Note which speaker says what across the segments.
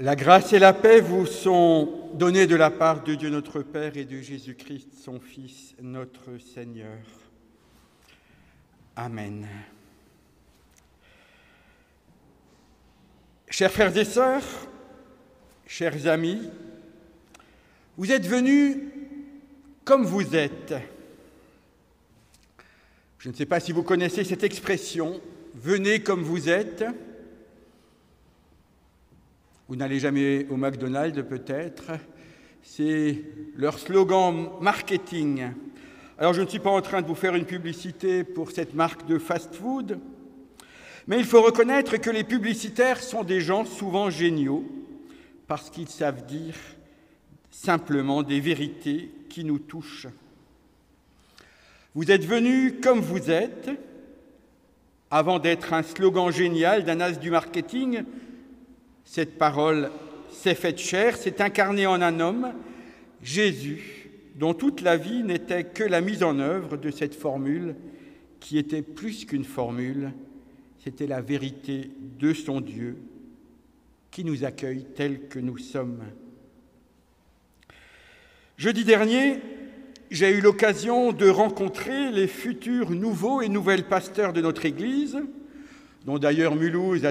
Speaker 1: La grâce et la paix vous sont données de la part de Dieu notre Père et de Jésus-Christ, son Fils, notre Seigneur. Amen. Chers frères et sœurs, chers amis, vous êtes venus comme vous êtes. Je ne sais pas si vous connaissez cette expression, « venez comme vous êtes ». Vous n'allez jamais au McDonald's peut-être, c'est leur slogan marketing. Alors je ne suis pas en train de vous faire une publicité pour cette marque de fast-food, mais il faut reconnaître que les publicitaires sont des gens souvent géniaux parce qu'ils savent dire simplement des vérités qui nous touchent. Vous êtes venus comme vous êtes, avant d'être un slogan génial d'un as du marketing. Cette parole s'est faite chair, s'est incarnée en un homme, Jésus, dont toute la vie n'était que la mise en œuvre de cette formule qui était plus qu'une formule, c'était la vérité de son Dieu qui nous accueille tels que nous sommes. Jeudi dernier, j'ai eu l'occasion de rencontrer les futurs nouveaux et nouvelles pasteurs de notre Église, dont d'ailleurs Mulhouse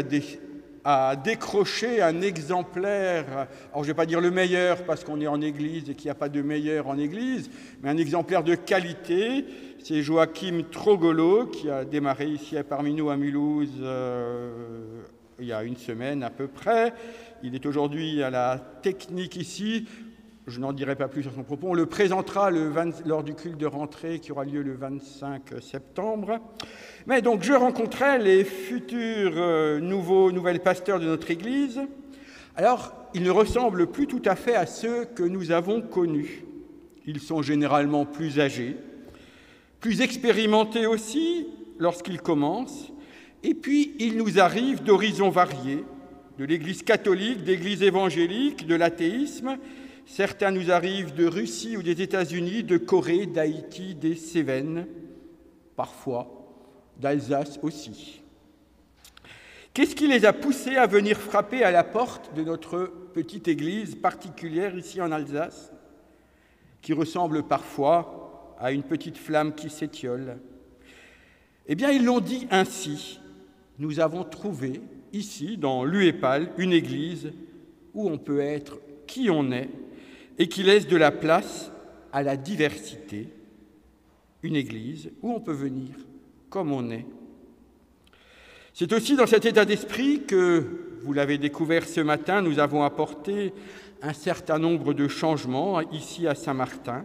Speaker 1: a décroché un exemplaire, alors je ne vais pas dire le meilleur parce qu'on est en Église et qu'il n'y a pas de meilleur en Église, mais un exemplaire de qualité. C'est Joachim Trogolo qui a démarré ici parmi nous à Mulhouse il y a une semaine à peu près. Il est aujourd'hui à la technique ici. Je n'en dirai pas plus sur son propos. On le présentera lors du culte de rentrée qui aura lieu le 25 septembre. Mais donc, je rencontrais les futurs nouvelles pasteurs de notre Église. Alors, ils ne ressemblent plus tout à fait à ceux que nous avons connus. Ils sont généralement plus âgés, plus expérimentés aussi lorsqu'ils commencent. Et puis, ils nous arrivent d'horizons variés, de l'Église catholique, d'Église évangélique, de l'athéisme. Certains nous arrivent de Russie ou des États-Unis, de Corée, d'Haïti, des Cévennes, parfois d'Alsace aussi. Qu'est-ce qui les a poussés à venir frapper à la porte de notre petite église particulière ici en Alsace, qui ressemble parfois à une petite flamme qui s'étiole? Eh bien, ils l'ont dit ainsi. Nous avons trouvé ici, dans l'UEPAL, une église où on peut être qui on est et qui laisse de la place à la diversité. Une église où on peut venir comme on est. C'est aussi dans cet état d'esprit que, vous l'avez découvert ce matin, nous avons apporté un certain nombre de changements ici à Saint-Martin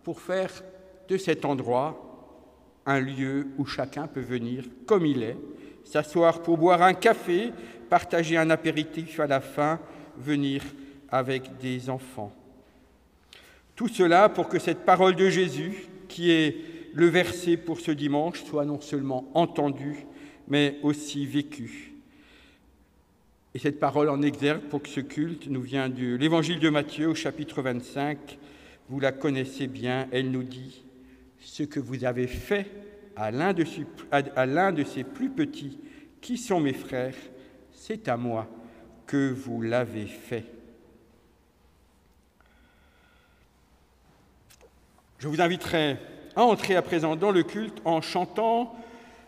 Speaker 1: pour faire de cet endroit un lieu où chacun peut venir comme il est, s'asseoir pour boire un café, partager un apéritif à la fin, venir avec des enfants. Tout cela pour que cette parole de Jésus, qui est le verset pour ce dimanche, soit non seulement entendue, mais aussi vécue. Et cette parole en exergue pour que ce culte nous vient de l'Évangile de Matthieu au chapitre 25. Vous la connaissez bien, elle nous dit « Ce que vous avez fait à l'un de ces plus petits qui sont mes frères, c'est à moi que vous l'avez fait. » Je vous inviterai à entrer à présent dans le culte en chantant.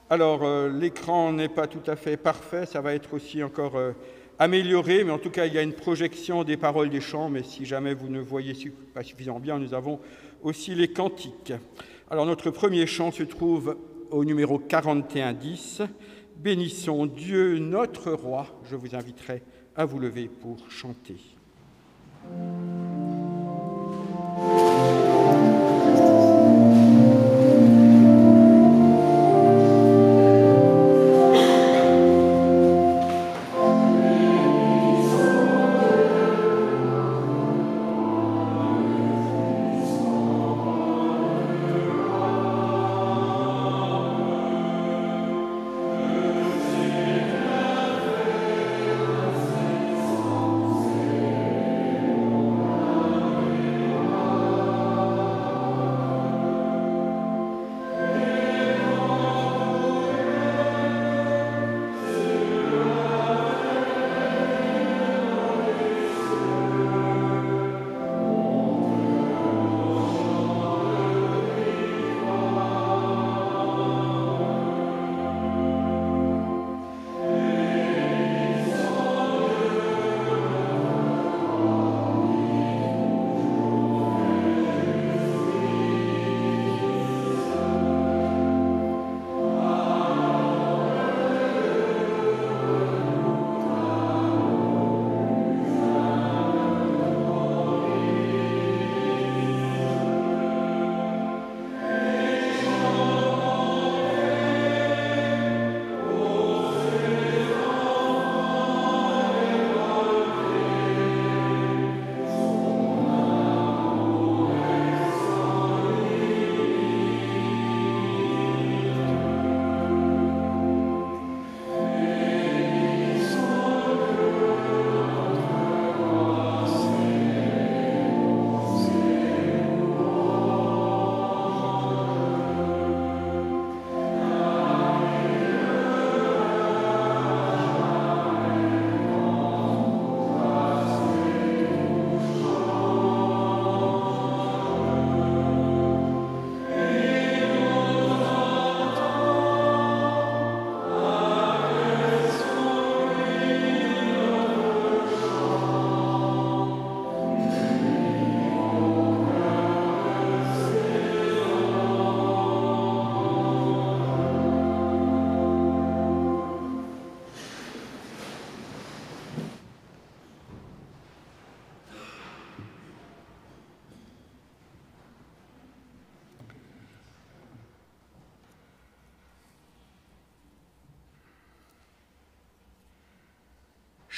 Speaker 1: Alors, l'écran n'est pas tout à fait parfait, ça va être aussi encore amélioré, mais en tout cas, il y a une projection des paroles des chants, mais si jamais vous ne voyez pas suffisamment bien, nous avons aussi les cantiques. Alors, notre premier chant se trouve au numéro 4110, « Bénissons Dieu notre Roi ». Je vous inviterai à vous lever pour chanter.
Speaker 2: Amen.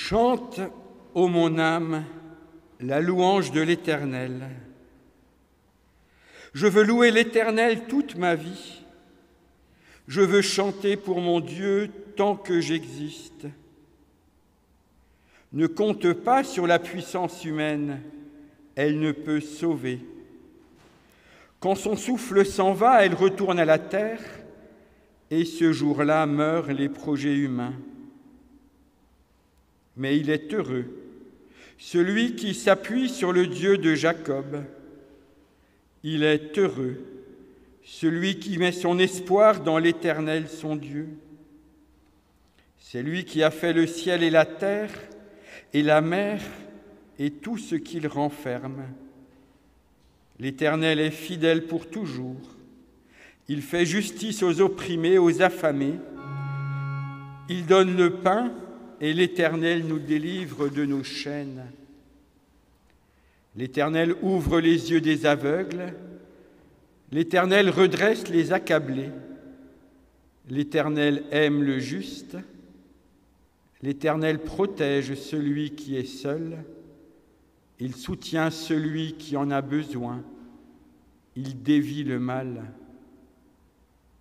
Speaker 1: Chante, ô mon âme, la louange de l'Éternel. Je veux louer l'Éternel toute ma vie. Je veux chanter pour mon Dieu tant que j'existe. Ne compte pas sur la puissance humaine, elle ne peut sauver. Quand son souffle s'en va, elle retourne à la terre, et ce jour-là meurent les projets humains. Mais il est heureux, celui qui s'appuie sur le Dieu de Jacob. Il est heureux, celui qui met son espoir dans l'Éternel son Dieu. C'est lui qui a fait le ciel et la terre, et la mer, et tout ce qu'il renferme. L'Éternel est fidèle pour toujours. Il fait justice aux opprimés, aux affamés. Il donne le pain, et l'Éternel nous délivre de nos chaînes. L'Éternel ouvre les yeux des aveugles. L'Éternel redresse les accablés. L'Éternel aime le juste. L'Éternel protège celui qui est seul. Il soutient celui qui en a besoin. Il dévie le mal.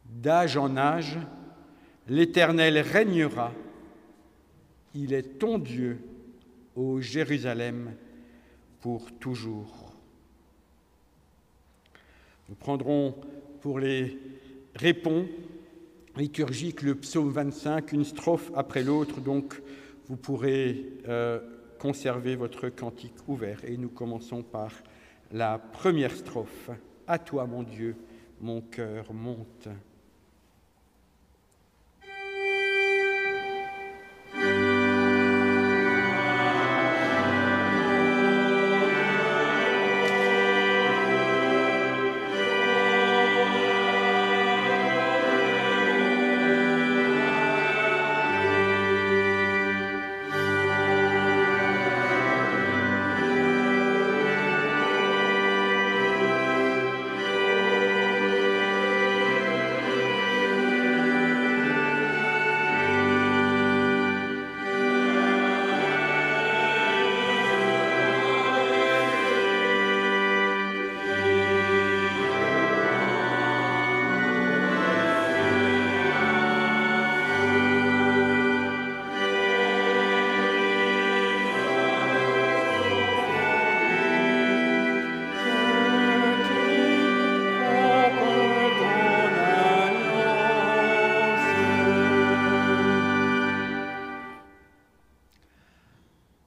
Speaker 1: D'âge en âge, l'Éternel régnera. Il est ton Dieu, ô Jérusalem, pour toujours. Nous prendrons pour les répons liturgiques le psaume 25, une strophe après l'autre, donc vous pourrez conserver votre cantique ouvert. Et nous commençons par la première strophe. « À toi, mon Dieu, mon cœur monte ».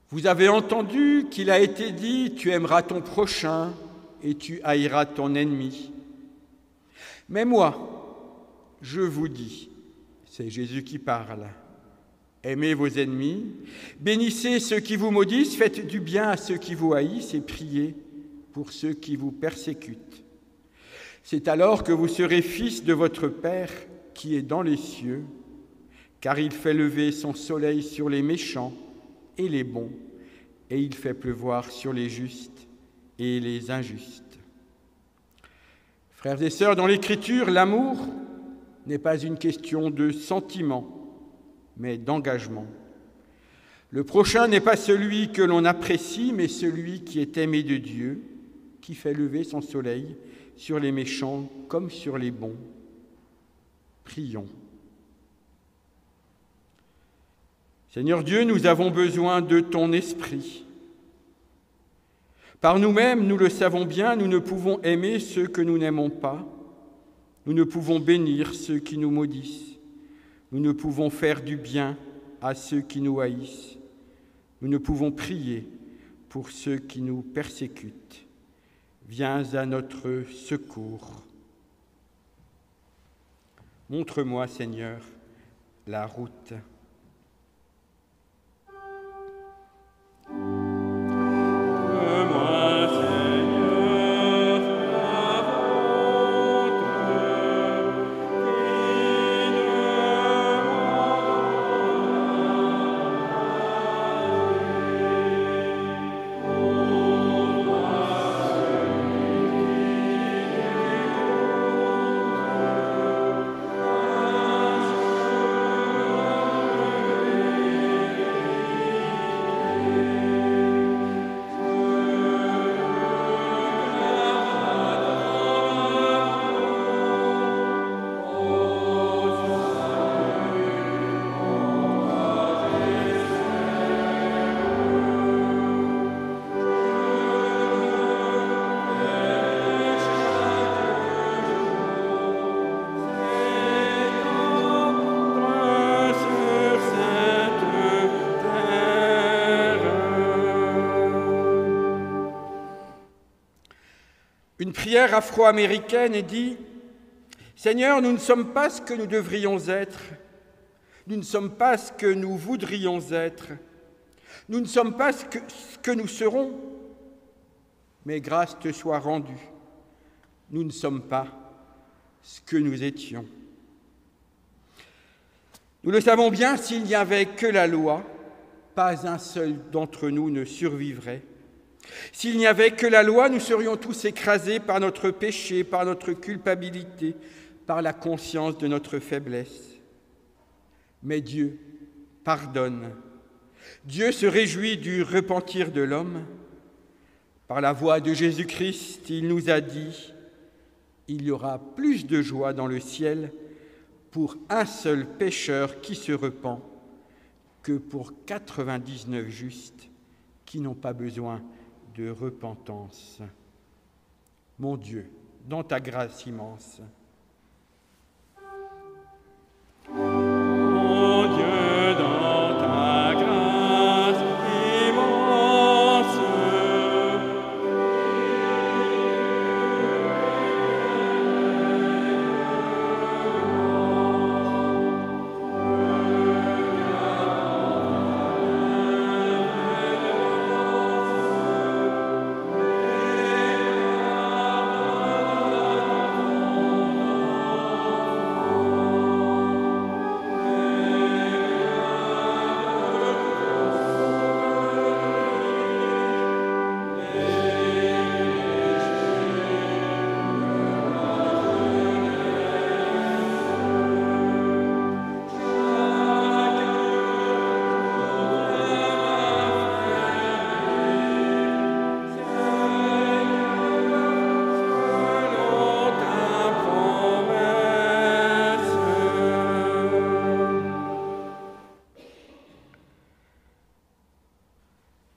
Speaker 1: Vous avez entendu qu'il a été dit, tu aimeras ton prochain et tu haïras ton ennemi. Mais moi, je vous dis, c'est Jésus qui parle, aimez vos ennemis, bénissez ceux qui vous maudissent, faites du bien à ceux qui vous haïssent et priez pour ceux qui vous persécutent. C'est alors que vous serez fils de votre Père qui est dans les cieux, car il fait lever son soleil sur les méchants et les bons, et il fait pleuvoir sur les justes et les injustes. Frères et sœurs, dans l'Écriture, l'amour n'est pas une question de sentiment, mais d'engagement. Le prochain n'est pas celui que l'on apprécie, mais celui qui est aimé de Dieu, qui fait lever son soleil sur les méchants comme sur les bons. Prions. Seigneur Dieu, nous avons besoin de ton esprit. Par nous-mêmes, nous le savons bien, nous ne pouvons aimer ceux que nous n'aimons pas. Nous ne pouvons bénir ceux qui nous maudissent. Nous ne pouvons faire du bien à ceux qui nous haïssent. Nous ne pouvons prier pour ceux qui nous persécutent. Viens à notre secours. Montre-moi, Seigneur, la route. Une prière afro-américaine et dit « Seigneur, nous ne sommes pas ce que nous devrions être, nous ne sommes pas ce que nous voudrions être, nous ne sommes pas ce que nous serons, mais grâce te soit rendue, nous ne sommes pas ce que nous étions. » Nous le savons bien, s'il n'y avait que la loi, pas un seul d'entre nous ne survivrait. S'il n'y avait que la loi, nous serions tous écrasés par notre péché, par notre culpabilité, par la conscience de notre faiblesse. Mais Dieu pardonne. Dieu se réjouit du repentir de l'homme. Par la voix de Jésus-Christ, il nous a dit « Il y aura plus de joie dans le ciel pour un seul pécheur qui se repent que pour 99 justes qui n'ont pas besoin de repentance. » Mon Dieu, dans ta grâce immense,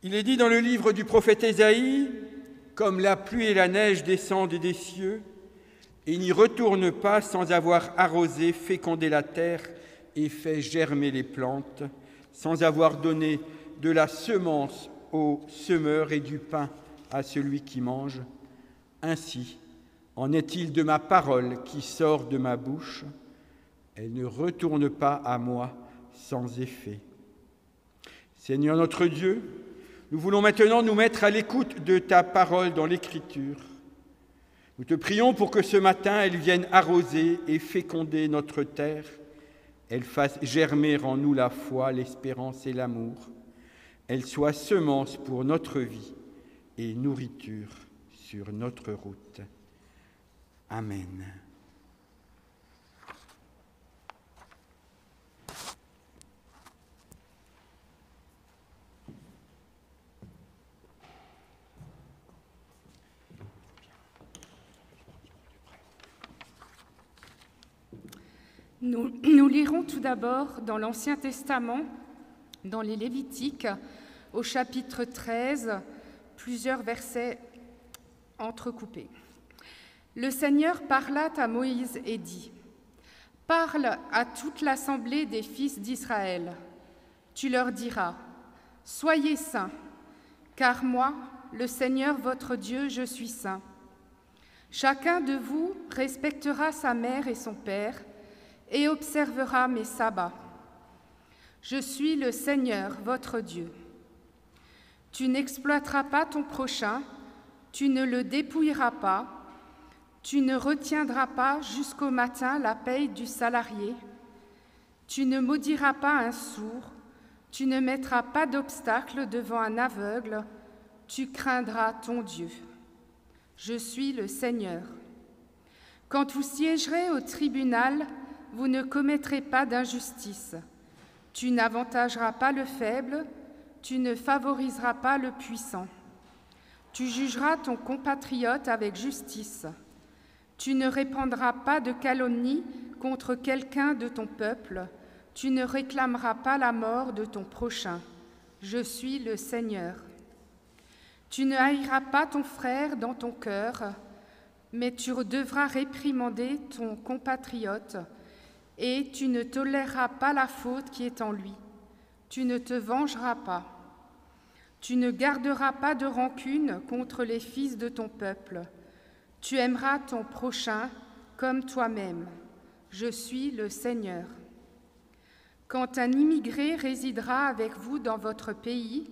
Speaker 1: il est dit dans le livre du prophète Ésaïe, « Comme la pluie et la neige descendent des cieux, et n'y retournent pas sans avoir arrosé, fécondé la terre et fait germer les plantes, sans avoir donné de la semence au semeur et du pain à celui qui mange. Ainsi en est-il de ma parole qui sort de ma bouche. Elle ne retourne pas à moi sans effet. » Seigneur notre Dieu, nous voulons maintenant nous mettre à l'écoute de ta parole dans l'Écriture. Nous te prions pour que ce matin, elle vienne arroser et féconder notre terre. Elle fasse germer en nous la foi, l'espérance et l'amour. Elle soit semence pour notre vie et nourriture sur notre route. Amen.
Speaker 2: Nous lirons tout d'abord dans l'Ancien Testament, dans les Lévitiques, au chapitre 13, plusieurs versets entrecoupés. Le Seigneur parla à Moïse et dit : « Parle à toute l'assemblée des fils d'Israël. Tu leur diras : Soyez saints, car moi, le Seigneur votre Dieu, je suis saint. Chacun de vous respectera sa mère et son père, et observera mes sabbats. Je suis le Seigneur, votre Dieu. Tu n'exploiteras pas ton prochain, tu ne le dépouilleras pas, tu ne retiendras pas jusqu'au matin la paye du salarié, tu ne maudiras pas un sourd, tu ne mettras pas d'obstacle devant un aveugle, tu craindras ton Dieu. Je suis le Seigneur. Quand vous siégerez au tribunal, vous ne commettrez pas d'injustice. Tu n'avantageras pas le faible, tu ne favoriseras pas le puissant. Tu jugeras ton compatriote avec justice. Tu ne répandras pas de calomnie contre quelqu'un de ton peuple. Tu ne réclameras pas la mort de ton prochain. Je suis le Seigneur. Tu ne haïras pas ton frère dans ton cœur, mais tu devras réprimander ton compatriote, et tu ne toléreras pas la faute qui est en lui. Tu ne te vengeras pas. Tu ne garderas pas de rancune contre les fils de ton peuple. Tu aimeras ton prochain comme toi-même. Je suis le Seigneur. Quand un immigré résidera avec vous dans votre pays,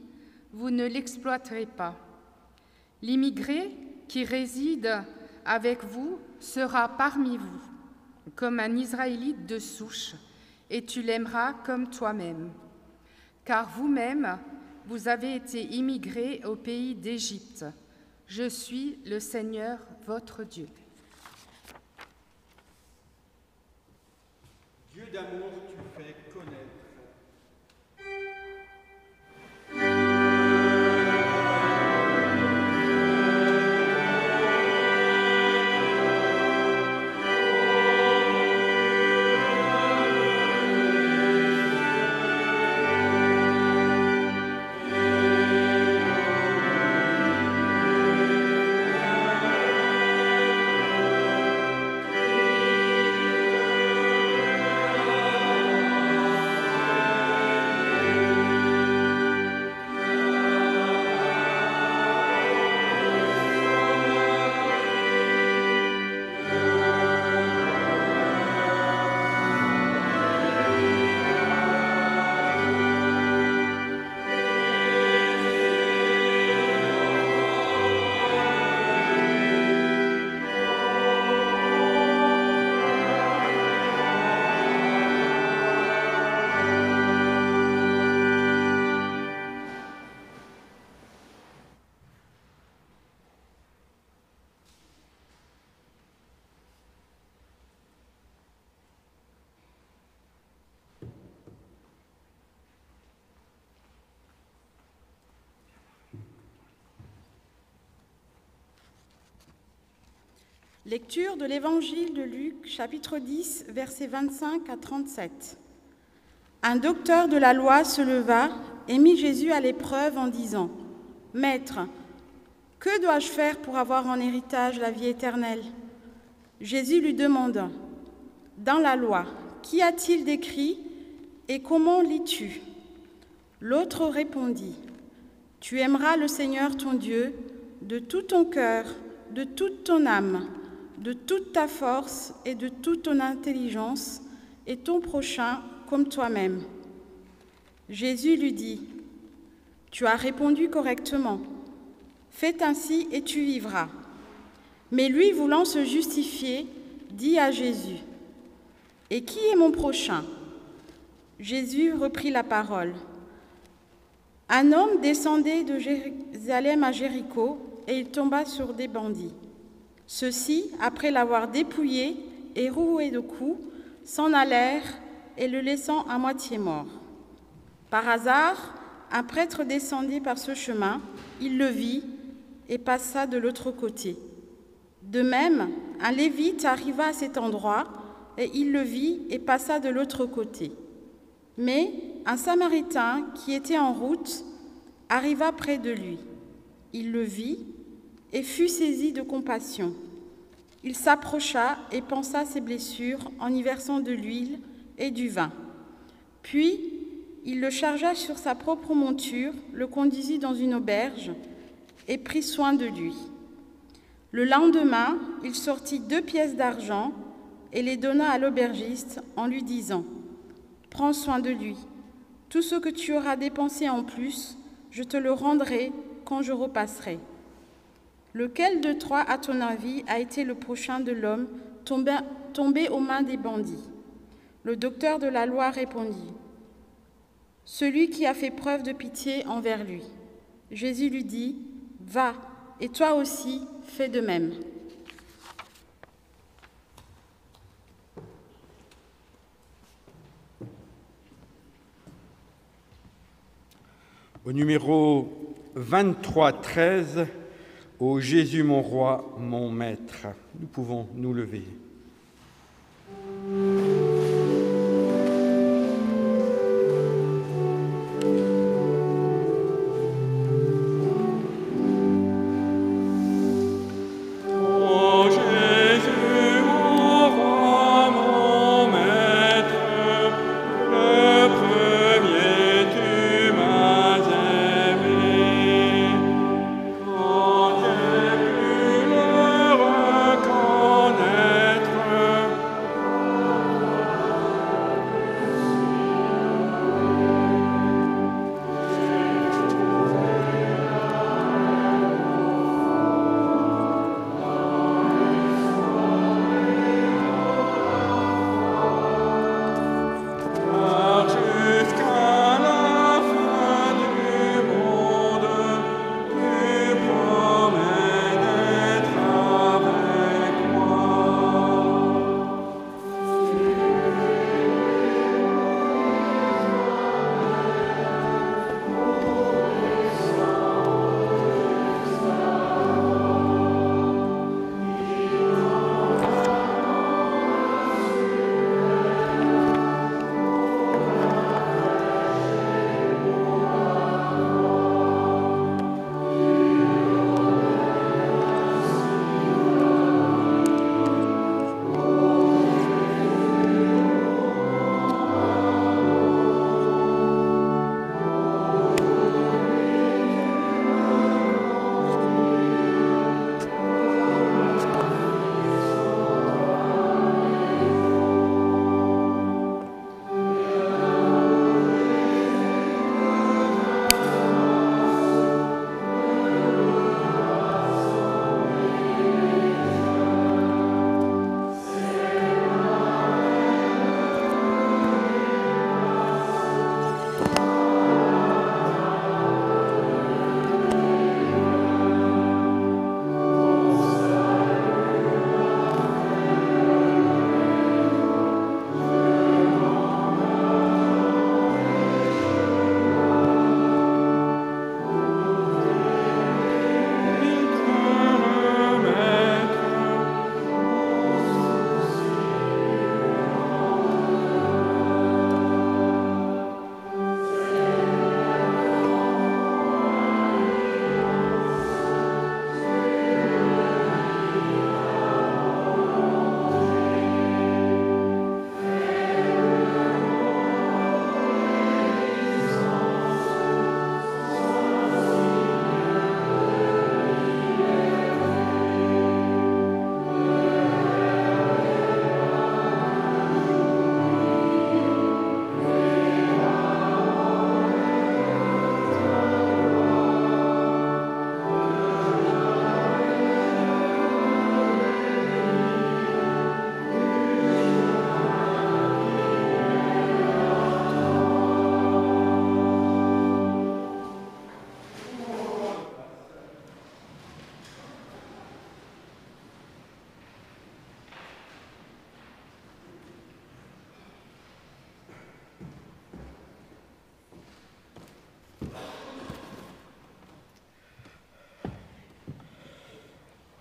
Speaker 2: vous ne l'exploiterez pas. L'immigré qui réside avec vous sera parmi vous, comme un Israélite de souche, et tu l'aimeras comme toi-même. Car vous-même, vous avez été immigrés au pays d'Égypte. Je suis le Seigneur, votre Dieu.
Speaker 1: Dieu d'amour, tu fais connaître.
Speaker 3: Lecture de l'Évangile de Luc, chapitre 10, versets 25 à 37. Un docteur de la loi se leva et mit Jésus à l'épreuve en disant : « Maître, que dois-je faire pour avoir en héritage la vie éternelle ?» Jésus lui demanda : « Dans la loi, qu'y a-t-il d'écrit et comment lis-tu » L'autre répondit : « Tu aimeras le Seigneur ton Dieu de tout ton cœur, de toute ton âme, de toute ta force et de toute ton intelligence, et ton prochain comme toi-même. » Jésus lui dit : « Tu as répondu correctement. Fais ainsi et tu vivras. » Mais lui, voulant se justifier, dit à Jésus : « Et qui est mon prochain ?» Jésus reprit la parole. Un homme descendait de Jérusalem à Jéricho, et il tomba sur des bandits. Ceux-ci, après l'avoir dépouillé et roué de coups, s'en allèrent et le laissant à moitié mort. Par hasard, un prêtre descendait par ce chemin, il le vit et passa de l'autre côté. De même, un lévite arriva à cet endroit et il le vit et passa de l'autre côté. Mais un Samaritain qui était en route arriva près de lui. Il le vit et fut saisi de compassion. Il s'approcha et pansa ses blessures en y versant de l'huile et du vin. Puis, il le chargea sur sa propre monture, le conduisit dans une auberge et prit soin de lui. Le lendemain, il sortit 2 pièces d'argent et les donna à l'aubergiste en lui disant : « Prends soin de lui. Tout ce que tu auras dépensé en plus, je te le rendrai quand je repasserai. » Lequel de toi, à ton avis, a été le prochain de l'homme tombé aux mains des bandits ? Le docteur de la loi répondit : « Celui qui a fait preuve de pitié envers lui. » Jésus lui dit : « Va, et toi aussi, fais de même. »
Speaker 1: Au numéro 2313, ô Jésus mon roi, mon maître, nous pouvons nous lever.
Speaker 4: Quand j'ai pu le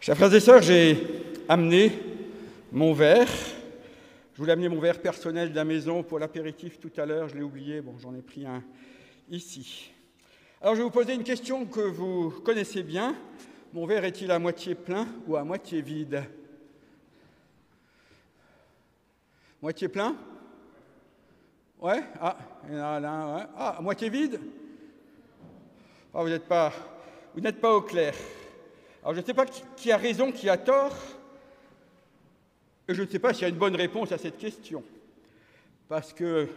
Speaker 1: Chers frères et sœurs, j'ai amené mon verre. Je voulais amener mon verre personnel de la maison pour l'apéritif tout à l'heure. Je l'ai oublié. Bon, j'en ai pris un ici. Alors, je vais vous poser une question que vous connaissez bien. Mon verre est-il à moitié plein ou à moitié vide? Moitié plein? Ouais? Ah, il y en a là, ouais. Ah, à moitié vide? Ah, vous n'êtes pas au clair. Alors, je ne sais pas qui a raison, qui a tort. Et je ne sais pas s'il y a une bonne réponse à cette question. Parce que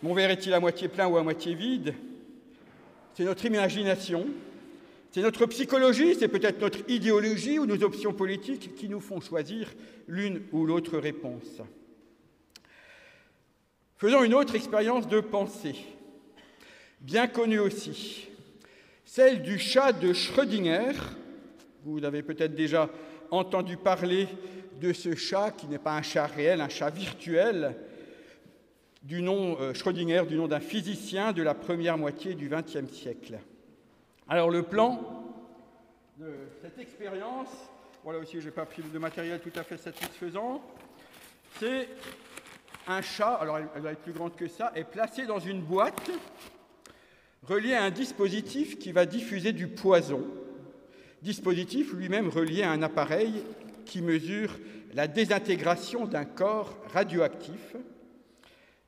Speaker 1: mon verre est-il à moitié plein ou à moitié vide? C'est notre imagination, c'est notre psychologie, c'est peut-être notre idéologie ou nos options politiques qui nous font choisir l'une ou l'autre réponse. Faisons une autre expérience de pensée, bien connue aussi, celle du chat de Schrödinger. Vous avez peut-être déjà entendu parler de ce chat qui n'est pas un chat réel, un chat virtuel, du nom Schrödinger, du nom d'un physicien de la première moitié du XXe siècle. Alors le plan de cette expérience, voilà aussi je n'ai pas pris de matériel tout à fait satisfaisant, c'est un chat, alors elle va être plus grande que ça, est placé dans une boîte relié à un dispositif qui va diffuser du poison, dispositif lui-même relié à un appareil qui mesure la désintégration d'un corps radioactif.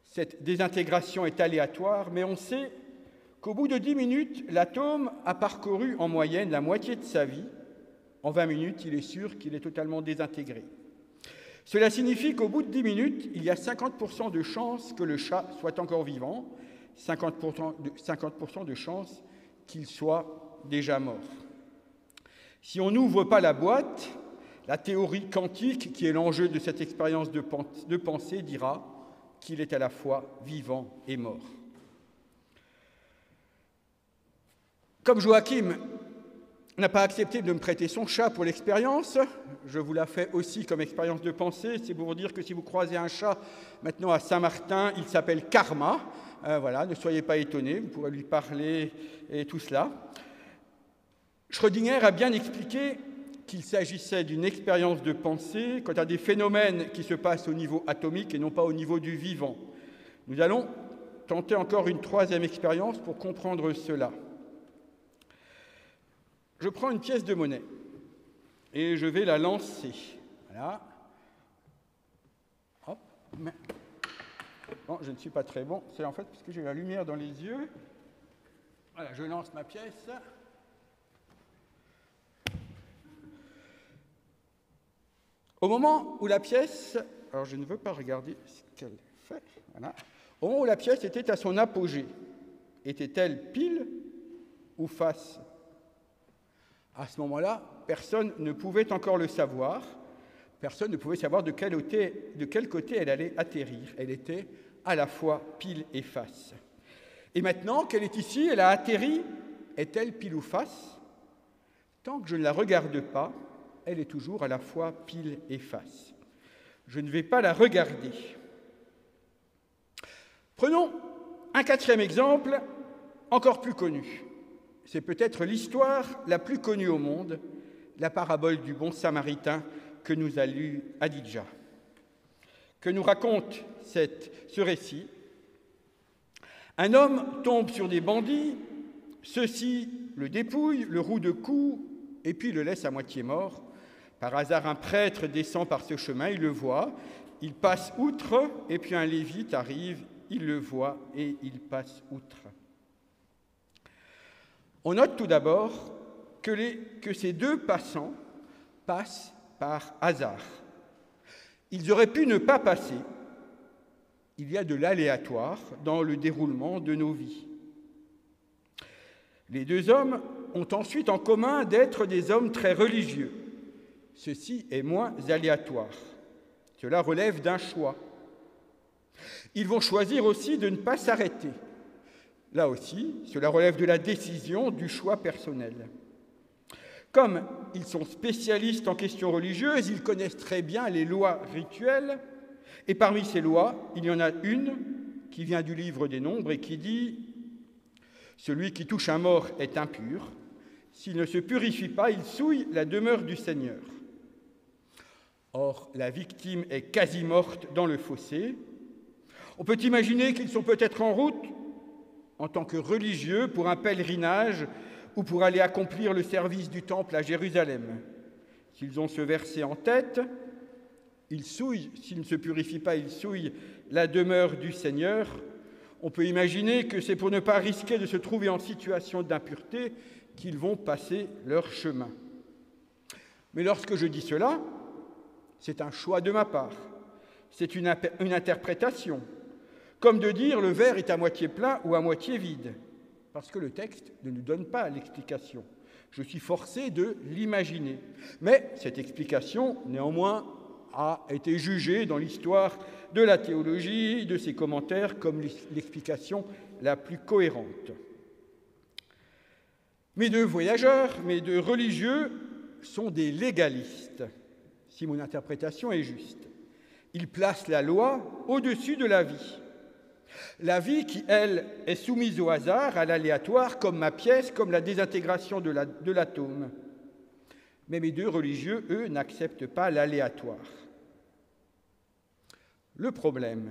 Speaker 1: Cette désintégration est aléatoire, mais on sait qu'au bout de 10 minutes, l'atome a parcouru en moyenne la moitié de sa vie. En 20 minutes, il est sûr qu'il est totalement désintégré. Cela signifie qu'au bout de 10 minutes, il y a 50% de chances que le chat soit encore vivant, 50% de chances qu'il soit déjà mort. Si on n'ouvre pas la boîte, la théorie quantique, qui est l'enjeu de cette expérience de pensée, dira qu'il est à la fois vivant et mort. Comme Joachim n'a pas accepté de me prêter son chat pour l'expérience, je vous la fais aussi comme expérience de pensée. C'est pour vous dire que si vous croisez un chat maintenant à Saint-Martin, il s'appelle Karma. Voilà, ne soyez pas étonnés, vous pourrez lui parler et tout cela. Schrödinger a bien expliqué qu'il s'agissait d'une expérience de pensée quant à des phénomènes qui se passent au niveau atomique et non pas au niveau du vivant. Nous allons tenter encore une troisième expérience pour comprendre cela. Je prends une pièce de monnaie et je vais la lancer. Voilà. Hop. Bon, je ne suis pas très bon. C'est en fait parce que j'ai la lumière dans les yeux. Voilà, je lance ma pièce. Au moment où la pièce, alors je ne veux pas regarder ce qu'elle fait, voilà. Au moment où la pièce était à son apogée, était-elle pile ou face? À ce moment-là, personne ne pouvait encore le savoir, personne ne pouvait savoir de quel côté elle allait atterrir. Elle était à la fois pile et face. Et maintenant qu'elle est ici, elle a atterri, est-elle pile ou face? Tant que je ne la regarde pas, elle est toujours à la fois pile et face. Je ne vais pas la regarder. Prenons un quatrième exemple, encore plus connu. C'est peut-être l'histoire la plus connue au monde, la parabole du bon samaritain que nous a lu Adidja. Que nous raconte ce récit? Un homme tombe sur des bandits, ceux-ci le dépouillent, le rouent de coups et puis le laissent à moitié mort. Par hasard, un prêtre descend par ce chemin, il le voit, il passe outre, et puis un lévite arrive, il le voit et il passe outre. On note tout d'abord que ces deux passants passent par hasard. Ils auraient pu ne pas passer. Il y a de l'aléatoire dans le déroulement de nos vies. Les deux hommes ont ensuite en commun d'être des hommes très religieux. Ceci est moins aléatoire. Cela relève d'un choix. Ils vont choisir aussi de ne pas s'arrêter. Là aussi, cela relève de la décision, du choix personnel. Comme ils sont spécialistes en questions religieuses, ils connaissent très bien les lois rituelles, et parmi ces lois, il y en a une qui vient du livre des Nombres et qui dit « Celui qui touche un mort est impur, s'il ne se purifie pas, il souille la demeure du Seigneur. Or, la victime est quasi morte dans le fossé. On peut imaginer qu'ils sont peut-être en route, en tant que religieux, pour un pèlerinage ou pour aller accomplir le service du temple à Jérusalem. S'ils ont ce verset en tête, ils souillent, s'ils ne se purifient pas, ils souillent la demeure du Seigneur. On peut imaginer que c'est pour ne pas risquer de se trouver en situation d'impureté qu'ils vont passer leur chemin. Mais lorsque je dis cela, c'est un choix de ma part, c'est une interprétation, comme de dire le verre est à moitié plein ou à moitié vide, parce que le texte ne nous donne pas l'explication. Je suis forcé de l'imaginer. Mais cette explication, néanmoins, a été jugée dans l'histoire de la théologie, de ses commentaires, comme l'explication la plus cohérente. Mes deux voyageurs, mes deux religieux, sont des légalistes, si mon interprétation est juste. Ils placent la loi au-dessus de la vie. La vie qui, elle, est soumise au hasard, à l'aléatoire, comme ma pièce, comme la désintégration de l'atome. Mais mes deux religieux, eux, n'acceptent pas l'aléatoire. Le problème,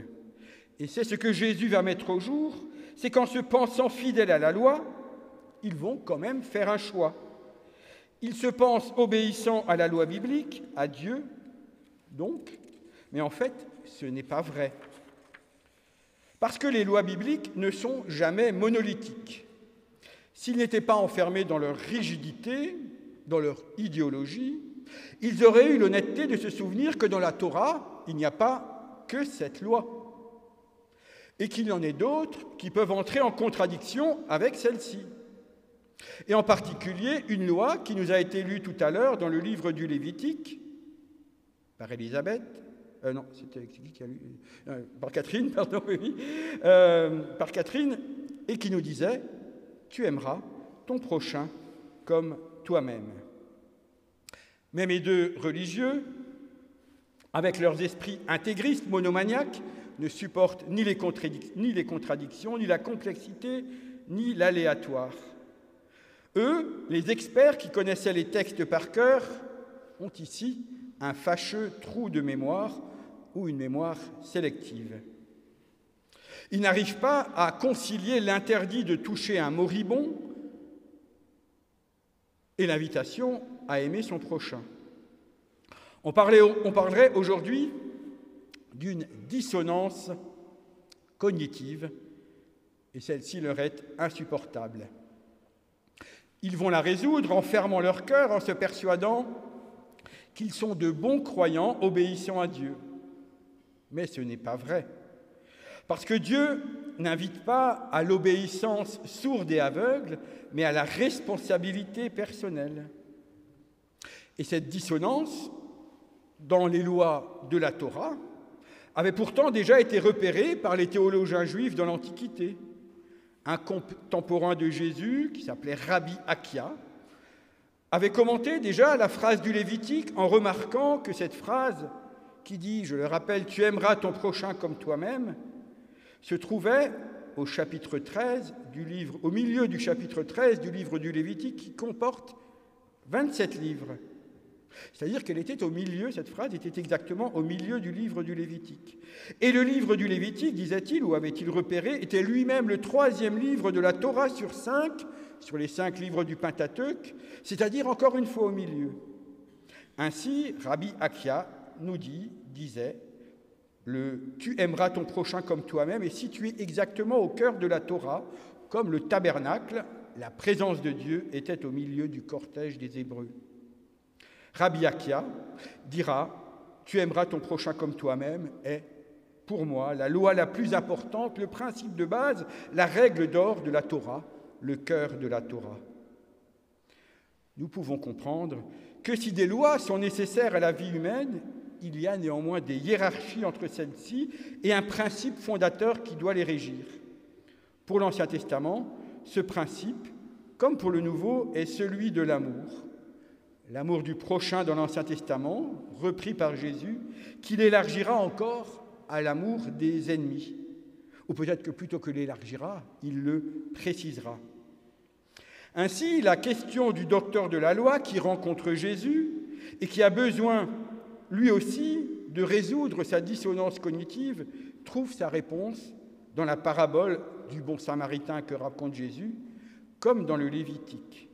Speaker 1: et c'est ce que Jésus va mettre au jour, c'est qu'en se pensant fidèles à la loi, ils vont quand même faire un choix. Ils se pensent obéissants à la loi biblique, à Dieu, donc, mais en fait, ce n'est pas vrai. Parce que les lois bibliques ne sont jamais monolithiques. S'ils n'étaient pas enfermés dans leur rigidité, dans leur idéologie, ils auraient eu l'honnêteté de se souvenir que dans la Torah, il n'y a pas que cette loi, et qu'il y en ait d'autres qui peuvent entrer en contradiction avec celle-ci. Et en particulier, une loi qui nous a été lue tout à l'heure dans le livre du Lévitique, par Élisabeth, non, c'était qui a lu par Catherine, pardon, oui, par Catherine, et qui nous disait « Tu aimeras ton prochain comme toi-même ». Mais mes deux religieux, avec leurs esprits intégristes, monomaniaques, ne supportent ni les contradictions, ni la complexité, ni l'aléatoire. Eux, les experts qui connaissaient les textes par cœur, ont ici un fâcheux trou de mémoire ou une mémoire sélective. Ils n'arrivent pas à concilier l'interdit de toucher un moribond et l'invitation à aimer son prochain. On parlerait aujourd'hui d'une dissonance cognitive, et celle-ci leur est insupportable. Ils vont la résoudre en fermant leur cœur, en se persuadant qu'ils sont de bons croyants obéissant à Dieu. Mais ce n'est pas vrai. Parce que Dieu n'invite pas à l'obéissance sourde et aveugle, mais à la responsabilité personnelle. Et cette dissonance, dans les lois de la Torah, avait pourtant déjà été repérée par les théologiens juifs dans l'Antiquité. Un contemporain de Jésus, qui s'appelait Rabbi Akia, avait commenté déjà la phrase du Lévitique en remarquant que cette phrase qui dit, je le rappelle, « Tu aimeras ton prochain comme toi-même », se trouvait au chapitre 13 du livre, au milieu du chapitre 13 du livre du Lévitique qui comporte 27 livres. C'est-à-dire qu'elle était au milieu, cette phrase était exactement au milieu du livre du Lévitique. Et le livre du Lévitique, disait-il, ou avait-il repéré, était lui-même le 3e livre de la Torah sur 5, sur les 5 livres du Pentateuque, c'est-à-dire encore une fois au milieu. Ainsi, Rabbi Akia nous disait, tu aimeras ton prochain comme toi-même, est situé exactement au cœur de la Torah, comme le tabernacle, la présence de Dieu était au milieu du cortège des Hébreux. Rabbi Akia dira « Tu aimeras ton prochain comme toi-même » est, pour moi, la loi la plus importante, le principe de base, la règle d'or de la Torah, le cœur de la Torah. Nous pouvons comprendre que si des lois sont nécessaires à la vie humaine, il y a néanmoins des hiérarchies entre celles-ci et un principe fondateur qui doit les régir. Pour l'Ancien Testament, ce principe, comme pour le Nouveau, est celui de l'amour. L'amour du prochain dans l'Ancien Testament, repris par Jésus, qu'il élargira encore à l'amour des ennemis. Ou peut-être que plutôt que l'élargira, il le précisera. Ainsi, la question du docteur de la loi qui rencontre Jésus et qui a besoin, lui aussi, de résoudre sa dissonance cognitive, trouve sa réponse dans la parabole du bon samaritain que raconte Jésus, comme dans le Lévitique.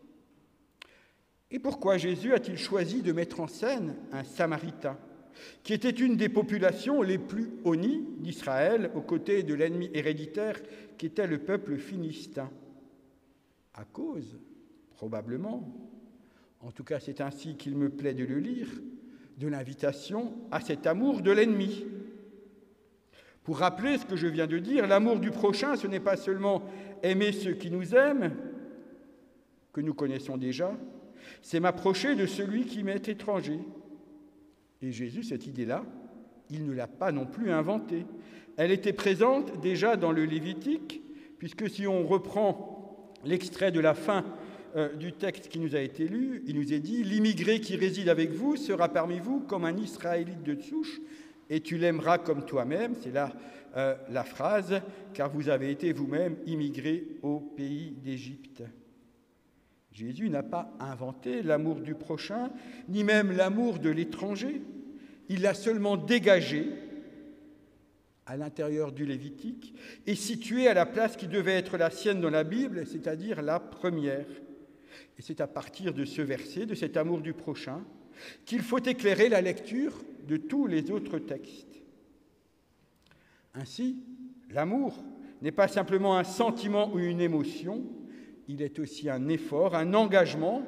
Speaker 1: Et pourquoi Jésus a-t-il choisi de mettre en scène un samaritain, qui était une des populations les plus honnies d'Israël, aux côtés de l'ennemi héréditaire qui était le peuple philistin? À cause, probablement, en tout cas c'est ainsi qu'il me plaît de le lire, de l'invitation à cet amour de l'ennemi. Pour rappeler ce que je viens de dire, l'amour du prochain, ce n'est pas seulement aimer ceux qui nous aiment, que nous connaissons déjà, c'est m'approcher de celui qui m'est étranger. Et Jésus, cette idée-là, il ne l'a pas non plus inventée. Elle était présente déjà dans le Lévitique, puisque si on reprend l'extrait de la fin du texte qui nous a été lu, il nous est dit « L'immigré qui réside avec vous sera parmi vous comme un Israélite de souche, et tu l'aimeras comme toi-même. » C'est là la phrase « Car vous avez été vous-même immigrés au pays d'Égypte. » Jésus n'a pas inventé l'amour du prochain, ni même l'amour de l'étranger. Il l'a seulement dégagé à l'intérieur du Lévitique et situé à la place qui devait être la sienne dans la Bible, c'est-à-dire la première. Et c'est à partir de ce verset, de cet amour du prochain, qu'il faut éclairer la lecture de tous les autres textes. Ainsi, l'amour n'est pas simplement un sentiment ou une émotion, il est aussi un effort, un engagement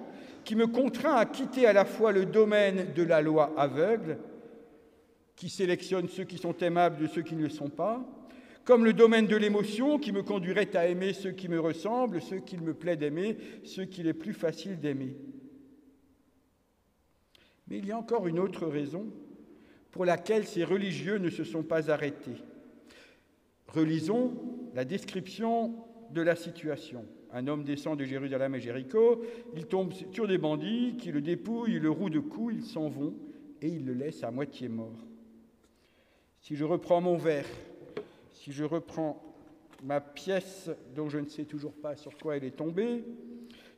Speaker 1: qui me contraint à quitter à la fois le domaine de la loi aveugle, qui sélectionne ceux qui sont aimables de ceux qui ne le sont pas, comme le domaine de l'émotion qui me conduirait à aimer ceux qui me ressemblent, ceux qu'il me plaît d'aimer, ceux qu'il est plus facile d'aimer. Mais il y a encore une autre raison pour laquelle ces religieux ne se sont pas arrêtés. Relisons la description de la situation. Un homme descend de Jérusalem à Jéricho, il tombe sur des bandits qui le dépouillent, le rouent de coups, ils s'en vont et ils le laissent à moitié mort. Si je reprends mon verre, si je reprends ma pièce dont je ne sais toujours pas sur quoi elle est tombée,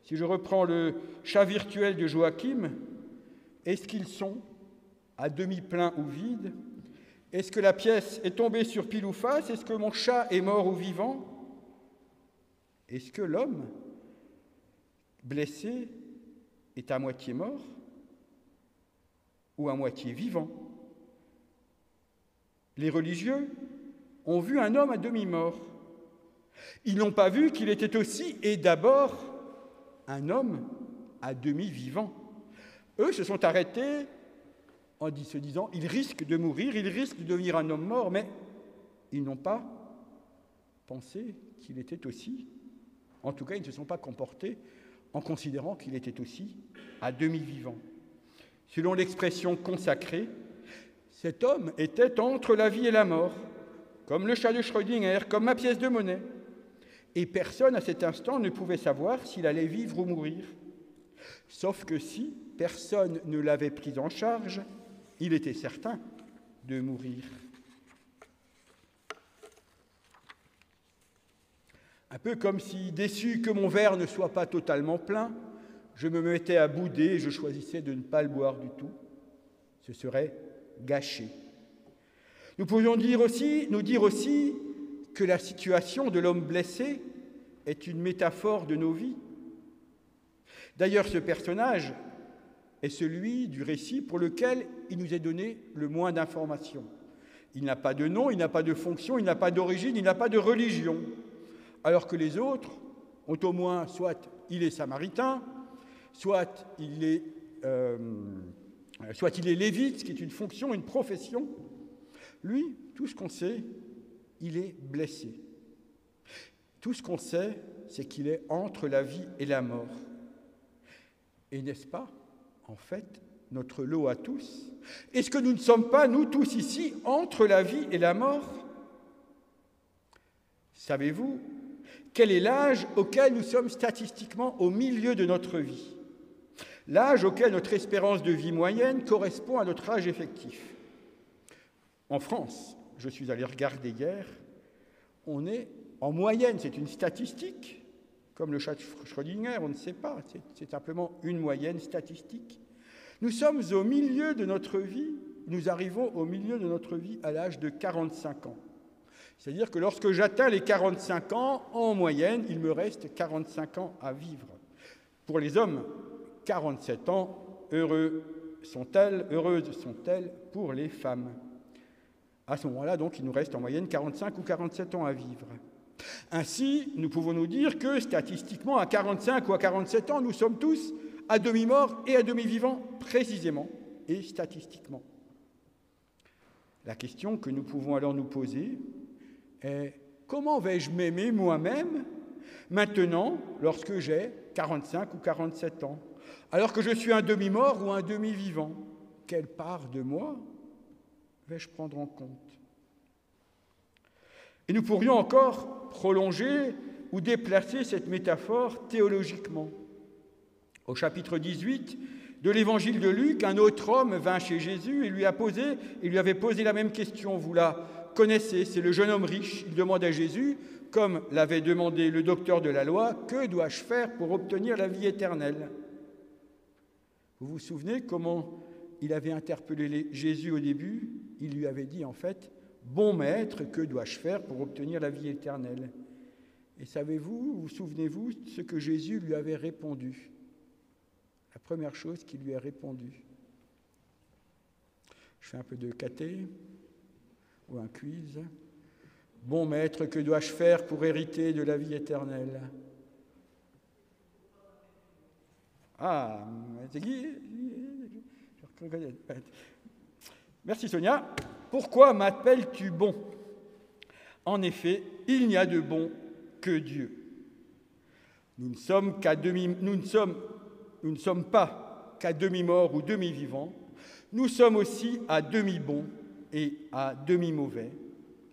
Speaker 1: si je reprends le chat virtuel de Joachim, est-ce qu'ils sont à demi pleins ou vides? Est-ce que la pièce est tombée sur pile ou face? Est-ce que mon chat est mort ou vivant? Est-ce que l'homme blessé est à moitié mort ou à moitié vivant? Les religieux ont vu un homme à demi-mort. Ils n'ont pas vu qu'il était aussi et d'abord un homme à demi-vivant. Eux se sont arrêtés en se disant « il risque de mourir, il risque de devenir un homme mort », mais ils n'ont pas pensé qu'il était aussi. En tout cas, ils ne se sont pas comportés en considérant qu'il était aussi à demi-vivant. Selon l'expression consacrée, cet homme était entre la vie et la mort, comme le chat de Schrödinger, comme ma pièce de monnaie. Et personne à cet instant ne pouvait savoir s'il allait vivre ou mourir. Sauf que si personne ne l'avait pris en charge, il était certain de mourir. Un peu comme si, déçu que mon verre ne soit pas totalement plein, je me mettais à bouder et je choisissais de ne pas le boire du tout. Ce serait gâché. Nous pourrions nous dire aussi que la situation de l'homme blessé est une métaphore de nos vies. D'ailleurs, ce personnage est celui du récit pour lequel il nous est donné le moins d'informations. Il n'a pas de nom, il n'a pas de fonction, il n'a pas d'origine, il n'a pas de religion. Alors que les autres ont au moins, soit il est samaritain, soit il est lévite, ce qui est une fonction, une profession. Lui, tout ce qu'on sait, il est blessé. Tout ce qu'on sait, c'est qu'il est entre la vie et la mort. Et n'est-ce pas, en fait, notre lot à tous? Est-ce que nous ne sommes pas, nous tous ici, entre la vie et la mort? Savez-vous quel est l'âge auquel nous sommes statistiquement au milieu de notre vie? L'âge auquel notre espérance de vie moyenne correspond à notre âge effectif. En France, je suis allé regarder hier, on est en moyenne, c'est une statistique comme le chat de Schrödinger, on ne sait pas, c'est simplement une moyenne statistique. Nous sommes au milieu de notre vie, nous arrivons au milieu de notre vie à l'âge de 45 ans. C'est-à-dire que lorsque j'atteins les 45 ans, en moyenne, il me reste 45 ans à vivre. Pour les hommes, 47 ans, heureuses sont-elles pour les femmes. À ce moment-là, donc, il nous reste en moyenne 45 ou 47 ans à vivre. Ainsi, nous pouvons nous dire que, statistiquement, à 45 ou à 47 ans, nous sommes tous à demi-morts et à demi-vivants, précisément et statistiquement. La question que nous pouvons alors nous poser est « Comment vais-je m'aimer moi-même maintenant, lorsque j'ai 45 ou 47 ans, alors que je suis un demi-mort ou un demi-vivant? Quelle part de moi vais-je prendre en compte ?» Et nous pourrions encore prolonger ou déplacer cette métaphore théologiquement. Au chapitre 18 de l'évangile de Luc, un autre homme vint chez Jésus et lui avait posé la même question. Vous la connaissez, c'est le jeune homme riche. Il demande à Jésus, comme l'avait demandé le docteur de la loi, « Que dois-je faire pour obtenir la vie éternelle ?» Vous vous souvenez comment il avait interpellé Jésus au début? Il lui avait dit en fait, « Bon maître, que dois-je faire pour obtenir la vie éternelle ?» Et savez-vous, vous souvenez-vous ce que Jésus lui avait répondu? La première chose qu'il lui a répondu. Je fais un peu de caté ou un quiz. Bon maître, que dois-je faire pour hériter de la vie éternelle? Ah, c'est qui? Merci Sonia. Pourquoi m'appelles-tu bon? En effet, il n'y a de bon que Dieu. Nous ne sommes pas qu'à demi-morts ou demi-vivants, nous sommes aussi à demi-bons et à demi-mauvais,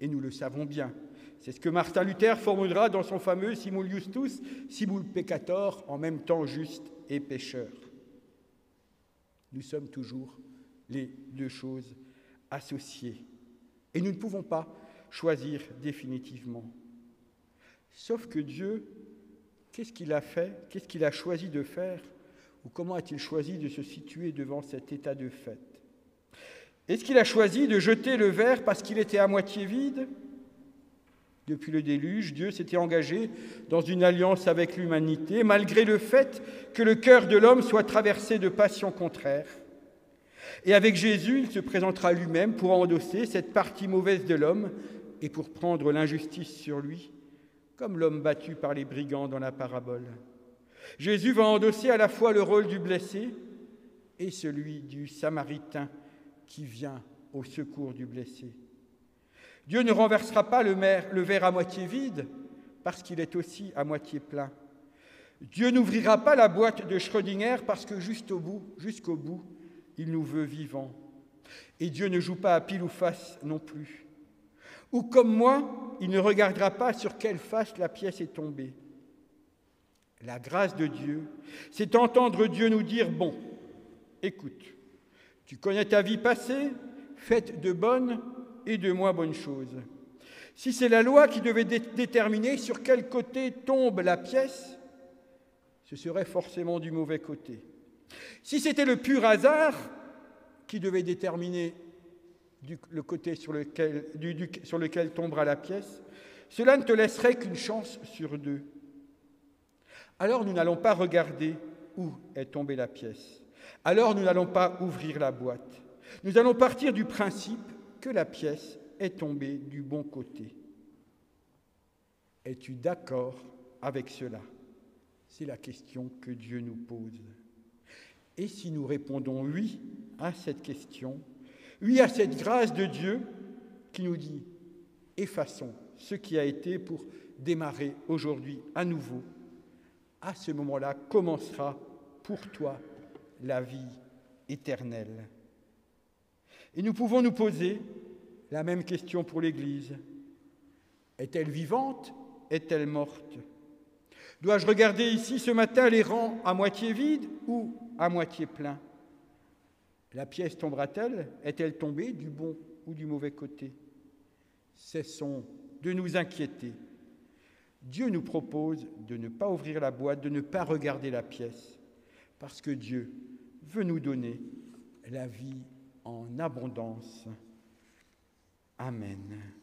Speaker 1: et nous le savons bien. C'est ce que Martin Luther formulera dans son fameux « Simul justus, simul peccator », en même temps juste et pécheur. Nous sommes toujours les deux choses associées, et nous ne pouvons pas choisir définitivement. Sauf que Dieu, qu'est-ce qu'il a fait? Qu'est-ce qu'il a choisi de faire? Ou comment a-t-il choisi de se situer devant cet état de fait? Est-ce qu'il a choisi de jeter le verre parce qu'il était à moitié vide? Depuis le déluge, Dieu s'était engagé dans une alliance avec l'humanité, malgré le fait que le cœur de l'homme soit traversé de passions contraires. Et avec Jésus, il se présentera lui-même pour endosser cette partie mauvaise de l'homme et pour prendre l'injustice sur lui, comme l'homme battu par les brigands dans la parabole. Jésus va endosser à la fois le rôle du blessé et celui du Samaritain qui vient au secours du blessé. Dieu ne renversera pas le verre à moitié vide parce qu'il est aussi à moitié plein. Dieu n'ouvrira pas la boîte de Schrödinger parce que jusqu'au bout, il nous veut vivants. Et Dieu ne joue pas à pile ou face non plus. Ou comme moi, il ne regardera pas sur quelle face la pièce est tombée. La grâce de Dieu, c'est entendre Dieu nous dire « Bon, écoute, tu connais ta vie passée, faite de bonnes et de moins bonnes choses. Si c'est la loi qui devait déterminer sur quel côté tombe la pièce, ce serait forcément du mauvais côté. Si c'était le pur hasard qui devait déterminer le côté sur lequel tombera la pièce, cela ne te laisserait qu'une chance sur deux. Alors nous n'allons pas regarder où est tombée la pièce. Alors nous n'allons pas ouvrir la boîte. Nous allons partir du principe que la pièce est tombée du bon côté. Es-tu d'accord avec cela? C'est la question que Dieu nous pose. Et si nous répondons oui à cette question, oui à cette grâce de Dieu qui nous dit « effaçons ce qui a été pour démarrer aujourd'hui à nouveau », à ce moment-là commencera pour toi la vie éternelle. Et nous pouvons nous poser la même question pour l'Église. Est-elle vivante? Est-elle morte? Dois-je regarder ici ce matin les rangs à moitié vides ou à moitié pleins? La pièce tombera-t-elle? Est-elle tombée du bon ou du mauvais côté? Cessons de nous inquiéter. Dieu nous propose de ne pas ouvrir la boîte, de ne pas regarder la pièce, parce que Dieu veut nous donner la vie en abondance. Amen.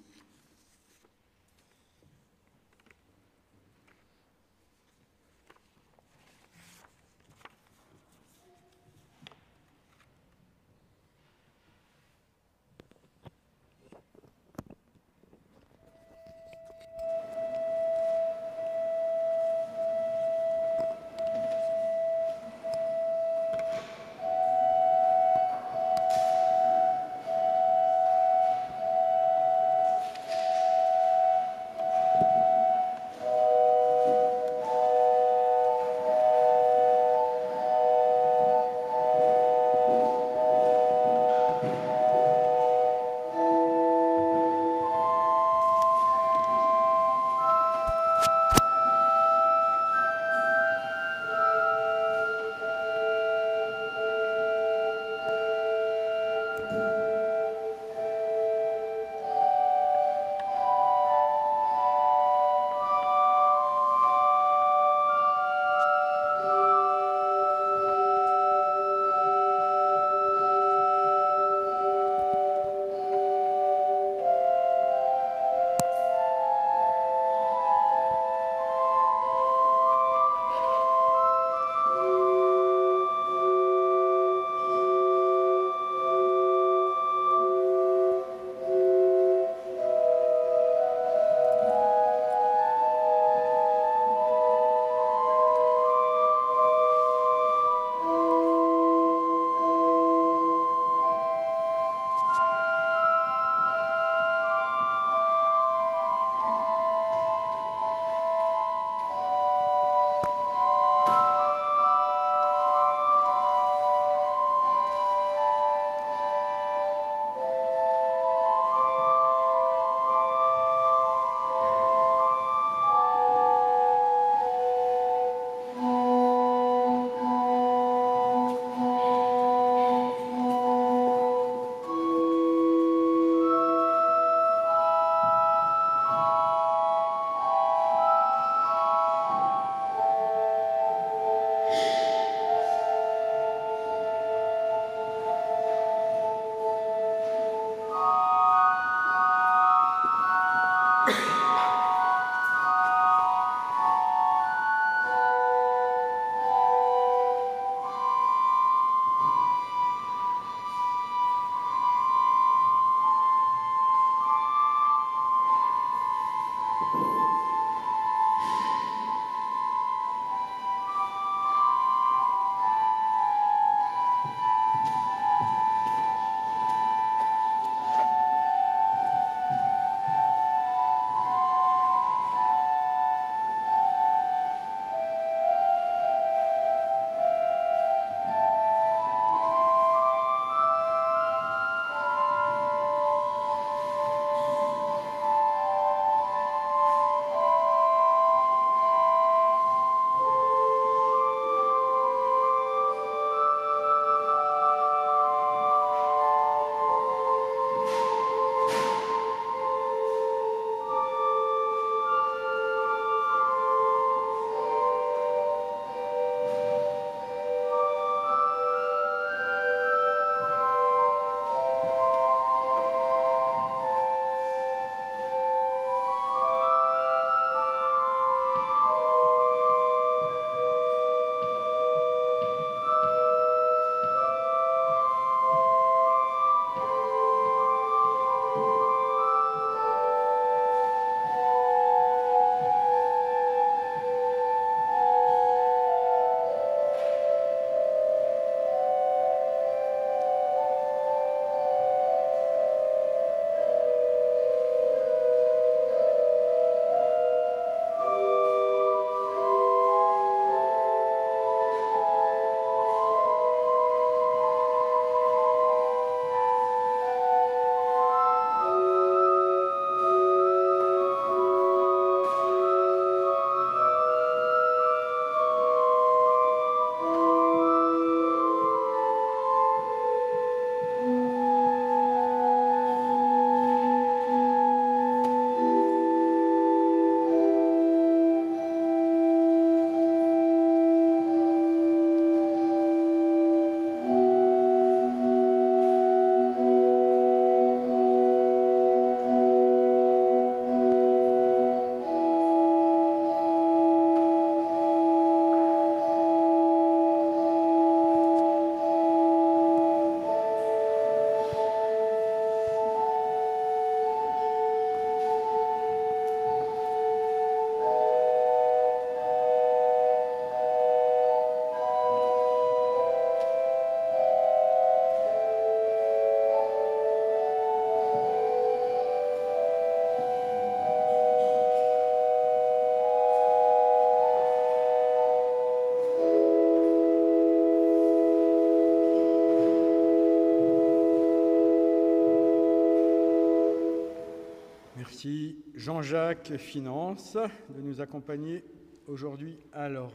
Speaker 1: Merci Jean-Jacques Finance de nous accompagner aujourd'hui à l'orgue.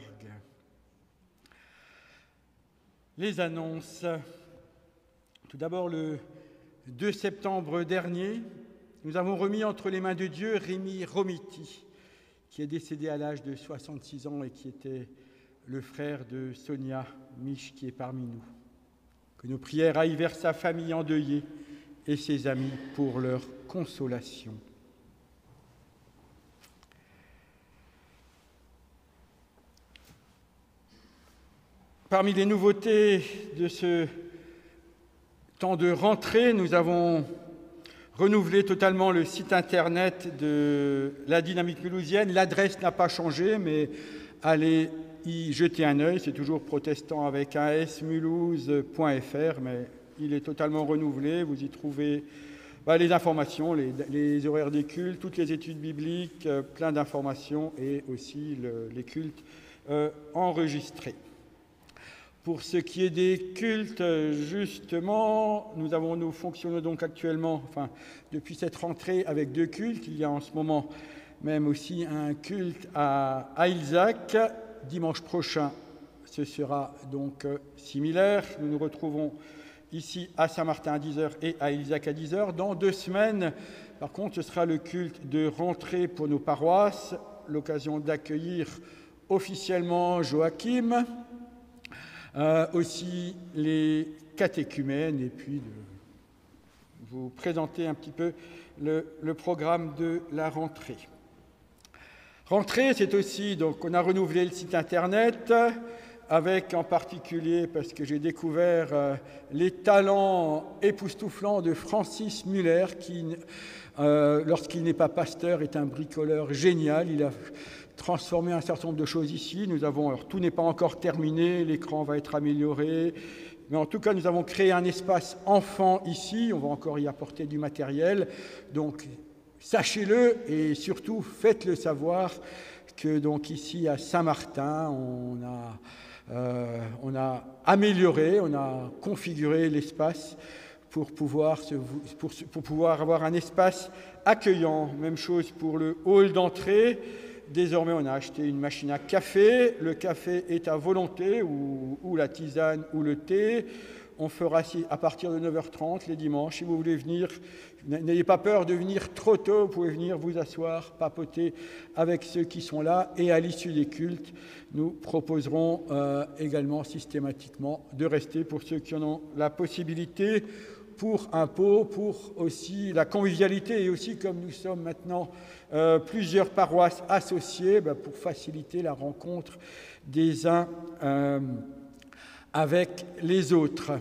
Speaker 1: Les annonces. Tout d'abord, le 2 septembre dernier, nous avons remis entre les mains de Dieu Rémi Romiti, qui est décédé à l'âge de 66 ans et qui était le frère de Sonia Mich, qui est parmi nous. Que nos prières aillent vers sa famille endeuillée et ses amis pour leur consolation. Parmi les nouveautés de ce temps de rentrée, nous avons renouvelé totalement le site internet de la Dynamique mulhousienne. L'adresse n'a pas changé, mais allez y jeter un œil. C'est toujours protestant avec un s-mulhouse.fr, mais il est totalement renouvelé. Vous y trouvez les informations, les horaires des cultes, toutes les études bibliques, plein d'informations et aussi les cultes enregistrés. Pour ce qui est des cultes, justement, nous fonctionnons donc actuellement, depuis cette rentrée, avec 2 cultes. Il y a en ce moment même aussi un culte à Ailzac. Dimanche prochain, ce sera donc similaire. Nous nous retrouvons ici à Saint-Martin à 10h et à Ailzac à 10h. Dans 2 semaines, par contre, ce sera le culte de rentrée pour nos paroisses, l'occasion d'accueillir officiellement Joachim, aussi les catéchumènes, et puis de vous présenter un petit peu le programme de la rentrée. Rentrée, c'est aussi, donc on a renouvelé le site internet, avec en particulier, parce que j'ai découvert les talents époustouflants de Francis Muller, qui, lorsqu'il n'est pas pasteur, est un bricoleur génial. Il a transformé un certain nombre de choses ici. Alors tout n'est pas encore terminé, l'écran va être amélioré, mais en tout cas, nous avons créé un espace enfant ici. On va encore y apporter du matériel. Donc, sachez-le et surtout faites-le savoir que donc ici à Saint-Martin, on a amélioré, on a configuré l'espace pour pouvoir avoir un espace accueillant. Même chose pour le hall d'entrée. Désormais, on a acheté une machine à café. Le café est à volonté, ou la tisane ou le thé. On fera à partir de 9h30 les dimanches. Si vous voulez venir, n'ayez pas peur de venir trop tôt. Vous pouvez venir vous asseoir, papoter avec ceux qui sont là. Et à l'issue des cultes, nous proposerons également systématiquement de rester pour ceux qui en ont la possibilité, pour un pot, pour aussi la convivialité et aussi, comme nous sommes maintenant plusieurs paroisses associées, pour faciliter la rencontre des uns avec les autres.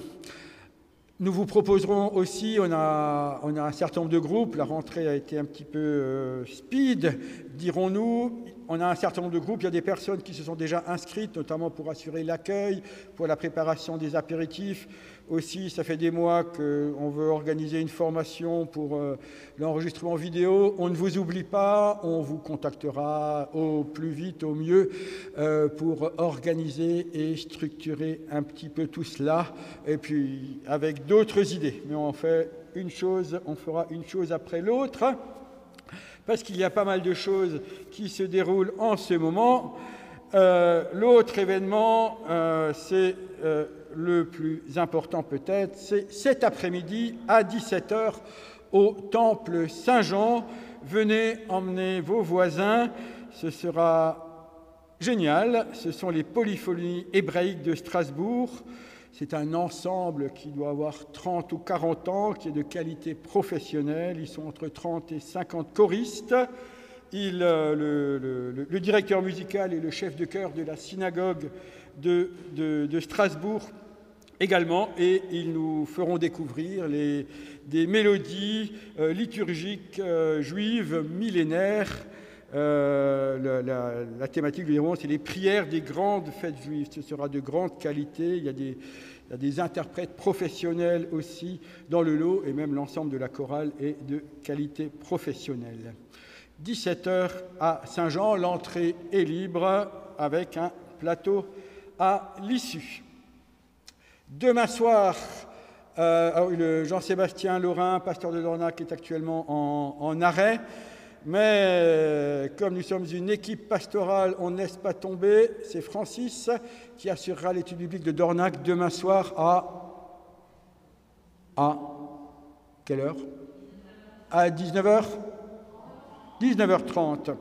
Speaker 1: Nous vous proposerons aussi, on a un certain nombre de groupes, la rentrée a été un petit peu speed, dirons-nous. On a un certain nombre de groupes, il y a des personnes qui se sont déjà inscrites, notamment pour assurer l'accueil, pour la préparation des apéritifs. Aussi, ça fait des mois qu'on veut organiser une formation pour l'enregistrement vidéo. On ne vous oublie pas, on vous contactera au plus vite, au mieux, pour organiser et structurer un petit peu tout cela. Et puis, avec d'autres idées. Mais on fera une chose après l'autre, parce qu'il y a pas mal de choses qui se déroulent en ce moment. L'autre événement, c'est le plus important peut-être, c'est cet après-midi à 17h au Temple Saint-Jean. Venez emmener vos voisins, ce sera génial. Ce sont les polyphonies hébraïques de Strasbourg. C'est un ensemble qui doit avoir 30 ou 40 ans, qui est de qualité professionnelle. Ils sont entre 30 et 50 choristes. Le directeur musical et le chef de chœur de la synagogue de Strasbourg également, et ils nous feront découvrir des mélodies liturgiques juives millénaires. La thématique du héros, c'est les prières des grandes fêtes juives. Ce sera de grande qualité. Il y a des interprètes professionnels aussi dans le lot, et même l'ensemble de la chorale est de qualité professionnelle. 17h à Saint-Jean, l'entrée est libre avec un plateau à l'issue. Demain soir, Jean-Sébastien Laurin, pasteur de Dornac, est actuellement en arrêt. mais comme nous sommes une équipe pastorale, on ne laisse pas tomber. C'est Francis qui assurera l'étude biblique de Dornac demain soir à quelle heure? À 19h 19h30.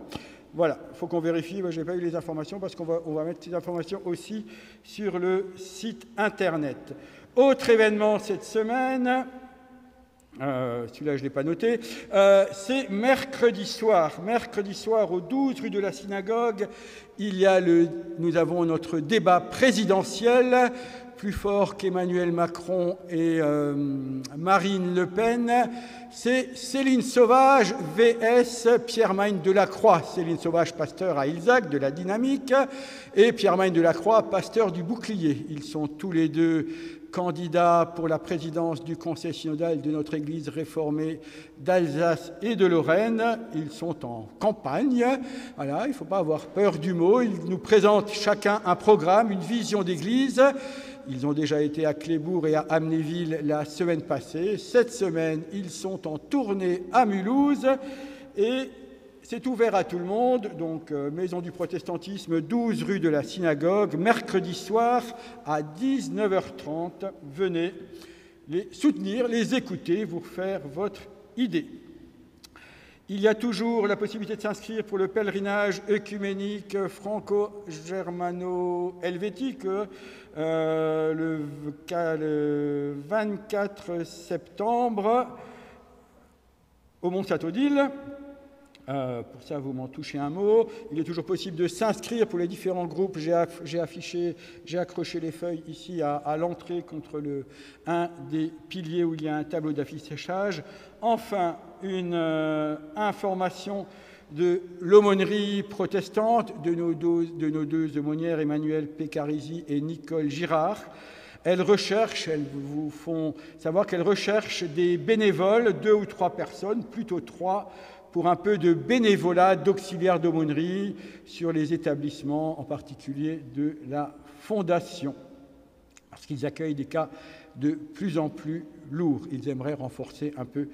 Speaker 1: Voilà, il faut qu'on vérifie. Moi, je n'ai pas eu les informations parce qu'on va mettre ces informations aussi sur le site Internet. Autre événement cette semaine, celui-là je ne l'ai pas noté, c'est mercredi soir. Mercredi soir, au 12 rue de la Synagogue, nous avons notre débat présidentiel, plus fort qu'Emmanuel Macron et Marine Le Pen. C'est Céline Sauvage vs Pierre-Magne Delacroix. Céline Sauvage, pasteur à Ilzac de la Dynamique, et Pierre-Magne Delacroix, pasteur du Bouclier. Ils sont tous les deux candidats pour la présidence du conseil synodal de notre Église réformée d'Alsace et de Lorraine. Ils sont en campagne. Voilà, il ne faut pas avoir peur du mot. Ils nous présentent chacun un programme, une vision d'Église. Ils ont déjà été à Clébourg et à Amnéville la semaine passée. Cette semaine, ils sont en tournée à Mulhouse et c'est ouvert à tout le monde. Donc, Maison du Protestantisme, 12 rue de la Synagogue, mercredi soir à 19h30. Venez les soutenir, les écouter, vous faire votre idée. Il y a toujours la possibilité de s'inscrire pour le pèlerinage œcuménique franco-germano-helvétique le 24 septembre au Mont-Saint-Odile. Pour ça, vous m'en touchez un mot. Il est toujours possible de s'inscrire pour les différents groupes. J'ai accroché les feuilles ici à l'entrée contre un des piliers où il y a un tableau d'affichage. Enfin, une information de l'aumônerie protestante de nos deux aumônières, Emmanuelle Pécarizi et Nicole Girard. Elles vous font savoir qu'elles recherchent des bénévoles, 2 ou 3 personnes, plutôt 3, pour un peu de bénévolat d'auxiliaire d'aumônerie sur les établissements, en particulier de la Fondation, parce qu'ils accueillent des cas de plus en plus lourds. Ils aimeraient renforcer un peu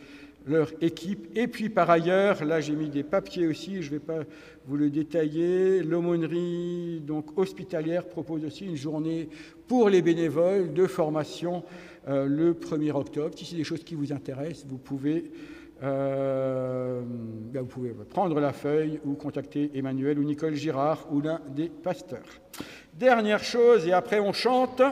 Speaker 1: leur équipe. Et puis par ailleurs, là j'ai mis des papiers aussi, je ne vais pas vous le détailler, l'aumônerie donc hospitalière propose aussi une journée pour les bénévoles de formation le 1er octobre. Si c'est des choses qui vous intéressent, vous pouvez prendre la feuille ou contacter Emmanuel ou Nicole Girard ou l'un des pasteurs. Dernière chose, et après on chante,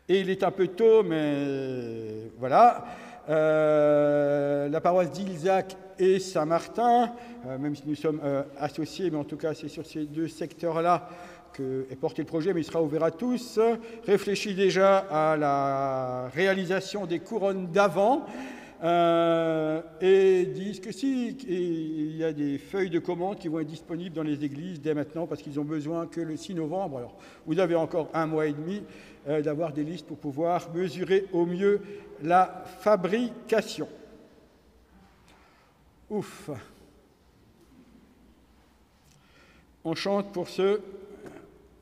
Speaker 1: et il est un peu tôt, mais voilà. La paroisse d'Ilzac et Saint-Martin, même si nous sommes associés, mais en tout cas c'est sur ces 2 secteurs-là qu'est porté le projet, mais il sera ouvert à tous, réfléchit déjà à la réalisation des couronnes d'avant et disent que si, il y a des feuilles de commande qui vont être disponibles dans les églises dès maintenant parce qu'ils ont besoin que le 6 novembre, alors vous avez encore 1 mois et demi, d'avoir des listes pour pouvoir mesurer au mieux la fabrication. Ouf. On chante pour se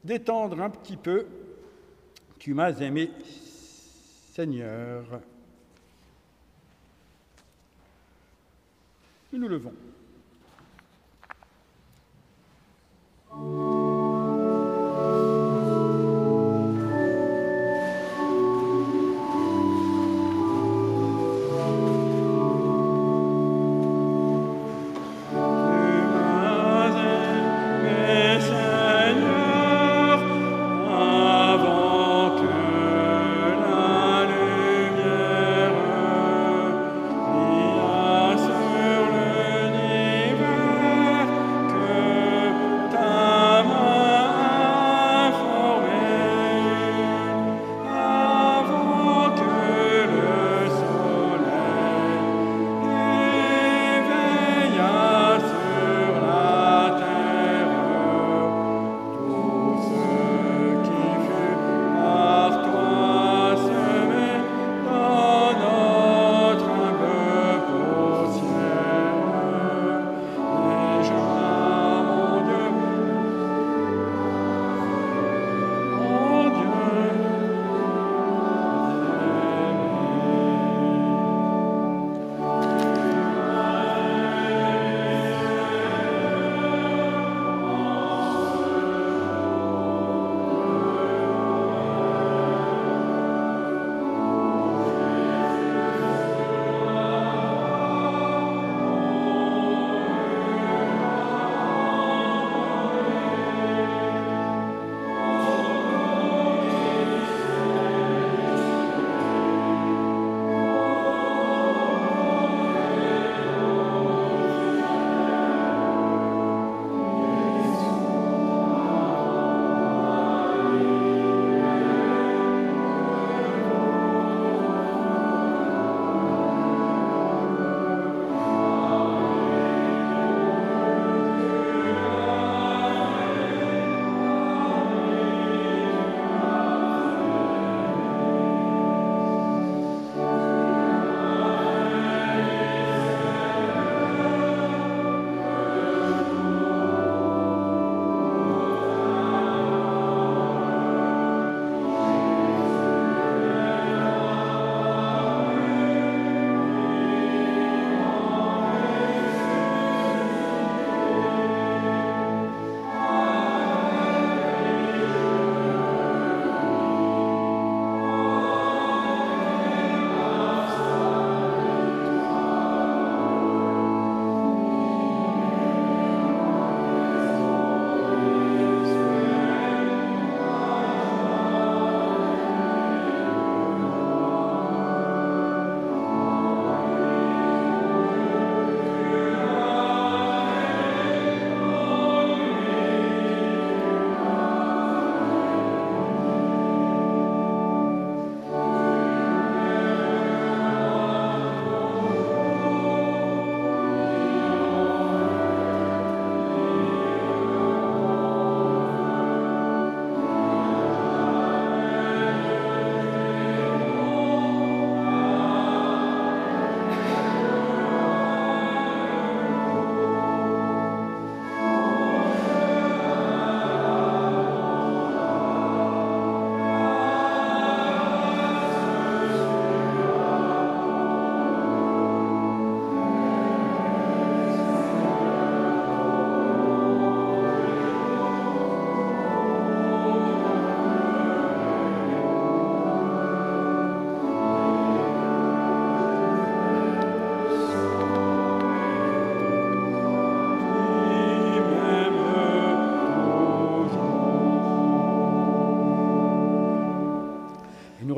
Speaker 1: détendre un petit peu. Tu m'as aimé, Seigneur. Nous nous levons.
Speaker 4: Ta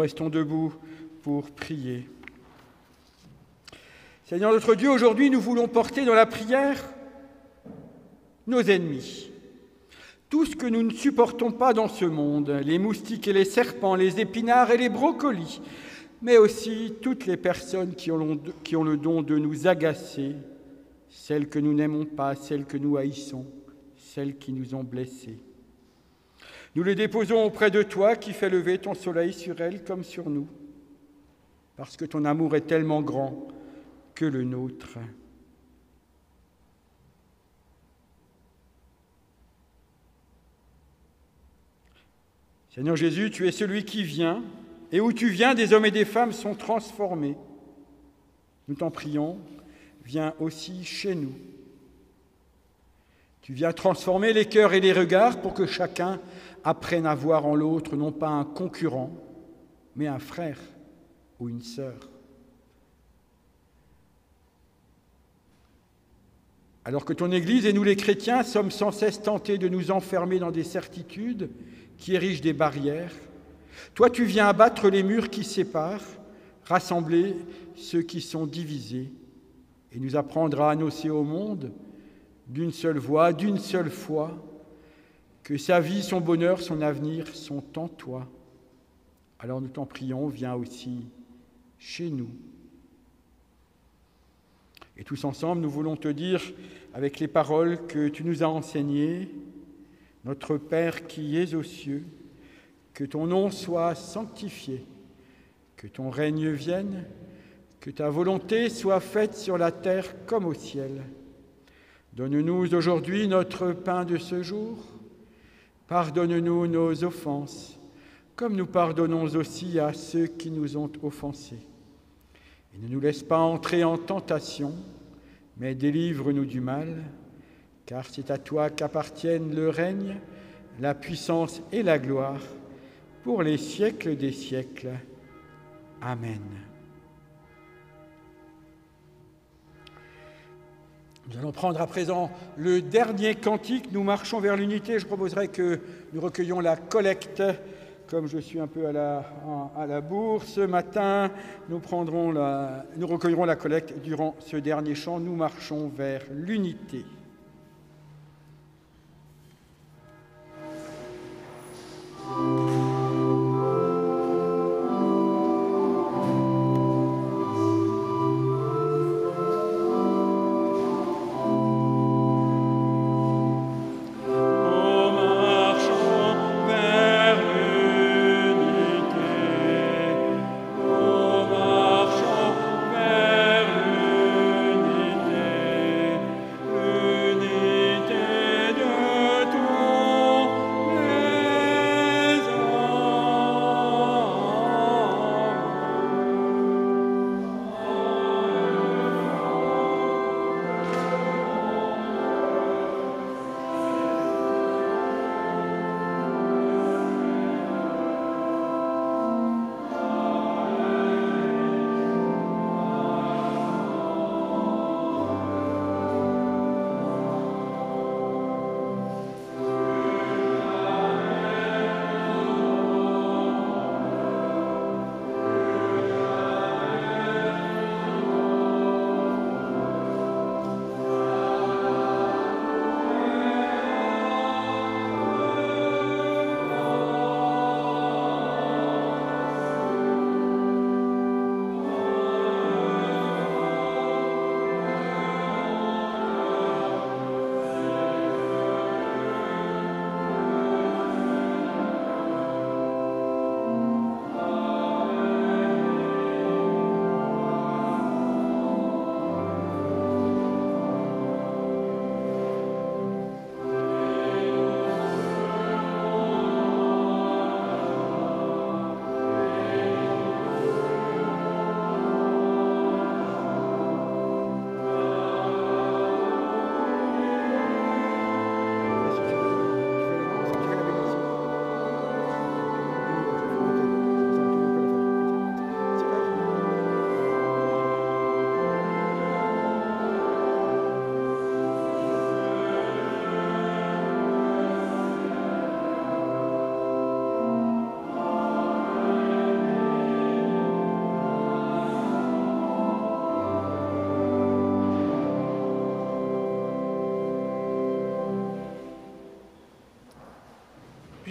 Speaker 1: restons debout pour prier. Seigneur notre Dieu, aujourd'hui nous voulons porter dans la prière nos ennemis. Tout ce que nous ne supportons pas dans ce monde, les moustiques et les serpents, les épinards et les brocolis, mais aussi toutes les personnes qui ont le don de nous agacer, celles que nous n'aimons pas, celles que nous haïssons, celles qui nous ont blessés. Nous les déposons auprès de toi qui fais lever ton soleil sur elles comme sur nous, parce que ton amour est tellement grand que le nôtre. Seigneur Jésus, tu es celui qui vient, et où tu viens, des hommes et des femmes sont transformés. Nous t'en prions, viens aussi chez nous. Tu viens transformer les cœurs et les regards pour que chacun apprenne à voir en l'autre non pas un concurrent, mais un frère ou une sœur. Alors que ton Église et nous les chrétiens sommes sans cesse tentés de nous enfermer dans des certitudes qui érigent des barrières, toi tu viens abattre les murs qui séparent, rassembler ceux qui sont divisés et nous apprendre à annoncer au monde d'une seule voix, d'une seule foi, que sa vie, son bonheur, son avenir sont en toi. Alors nous t'en prions, viens aussi chez nous. Et tous ensemble, nous voulons te dire, avec les paroles que tu nous as enseignées, notre Père qui es aux cieux, que ton nom soit sanctifié, que ton règne vienne, que ta volonté soit faite sur la terre comme au ciel. Donne-nous aujourd'hui notre pain de ce jour. Pardonne-nous nos offenses, comme nous pardonnons aussi à ceux qui nous ont offensés. Et ne nous laisse pas entrer en tentation, mais délivre-nous du mal, car c'est à toi qu'appartiennent le règne, la puissance et la gloire, pour les siècles des siècles. Amen. Nous allons prendre à présent le dernier cantique. Nous marchons vers l'unité. Je proposerai que nous recueillions la collecte. Comme je suis un peu à la bourre ce matin, nous recueillerons la collecte durant ce dernier chant. Nous marchons vers l'unité.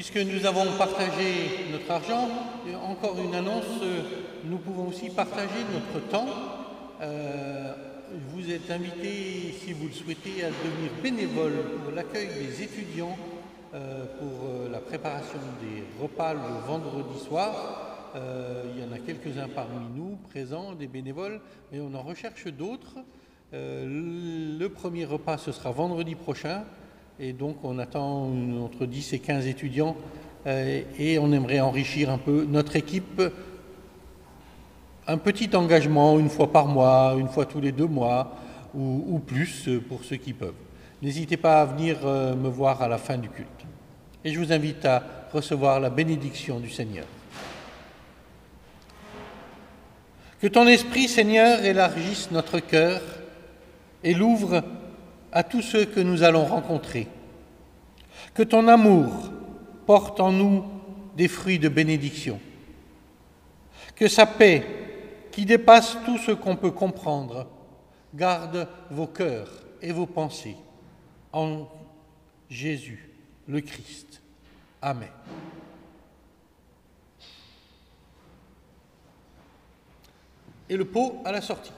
Speaker 4: puisque nous avons partagé notre argent, encore une annonce, nous pouvons aussi partager notre temps. Vous êtes invités, si vous le souhaitez, à devenir bénévole pour l'accueil des étudiants, pour la préparation des repas le vendredi soir. Il y en a quelques-uns parmi nous présents, des bénévoles, mais on en recherche d'autres. Le premier repas, ce sera vendredi prochain, et donc on attend entre 10 et 15 étudiants, et on aimerait enrichir un peu notre équipe. Un petit engagement, une fois par mois, une fois tous les 2 mois, ou plus pour ceux qui peuvent. N'hésitez pas à venir me voir à la fin du culte. Et je vous invite à recevoir la bénédiction du Seigneur. Que ton esprit, Seigneur, élargisse notre cœur et l'ouvre à tous ceux que nous allons rencontrer. Que ton amour porte en nous des fruits de bénédiction. Que sa paix, qui dépasse tout ce qu'on peut comprendre, garde vos cœurs et vos pensées en Jésus, le Christ. Amen. Et le pot à la sortie.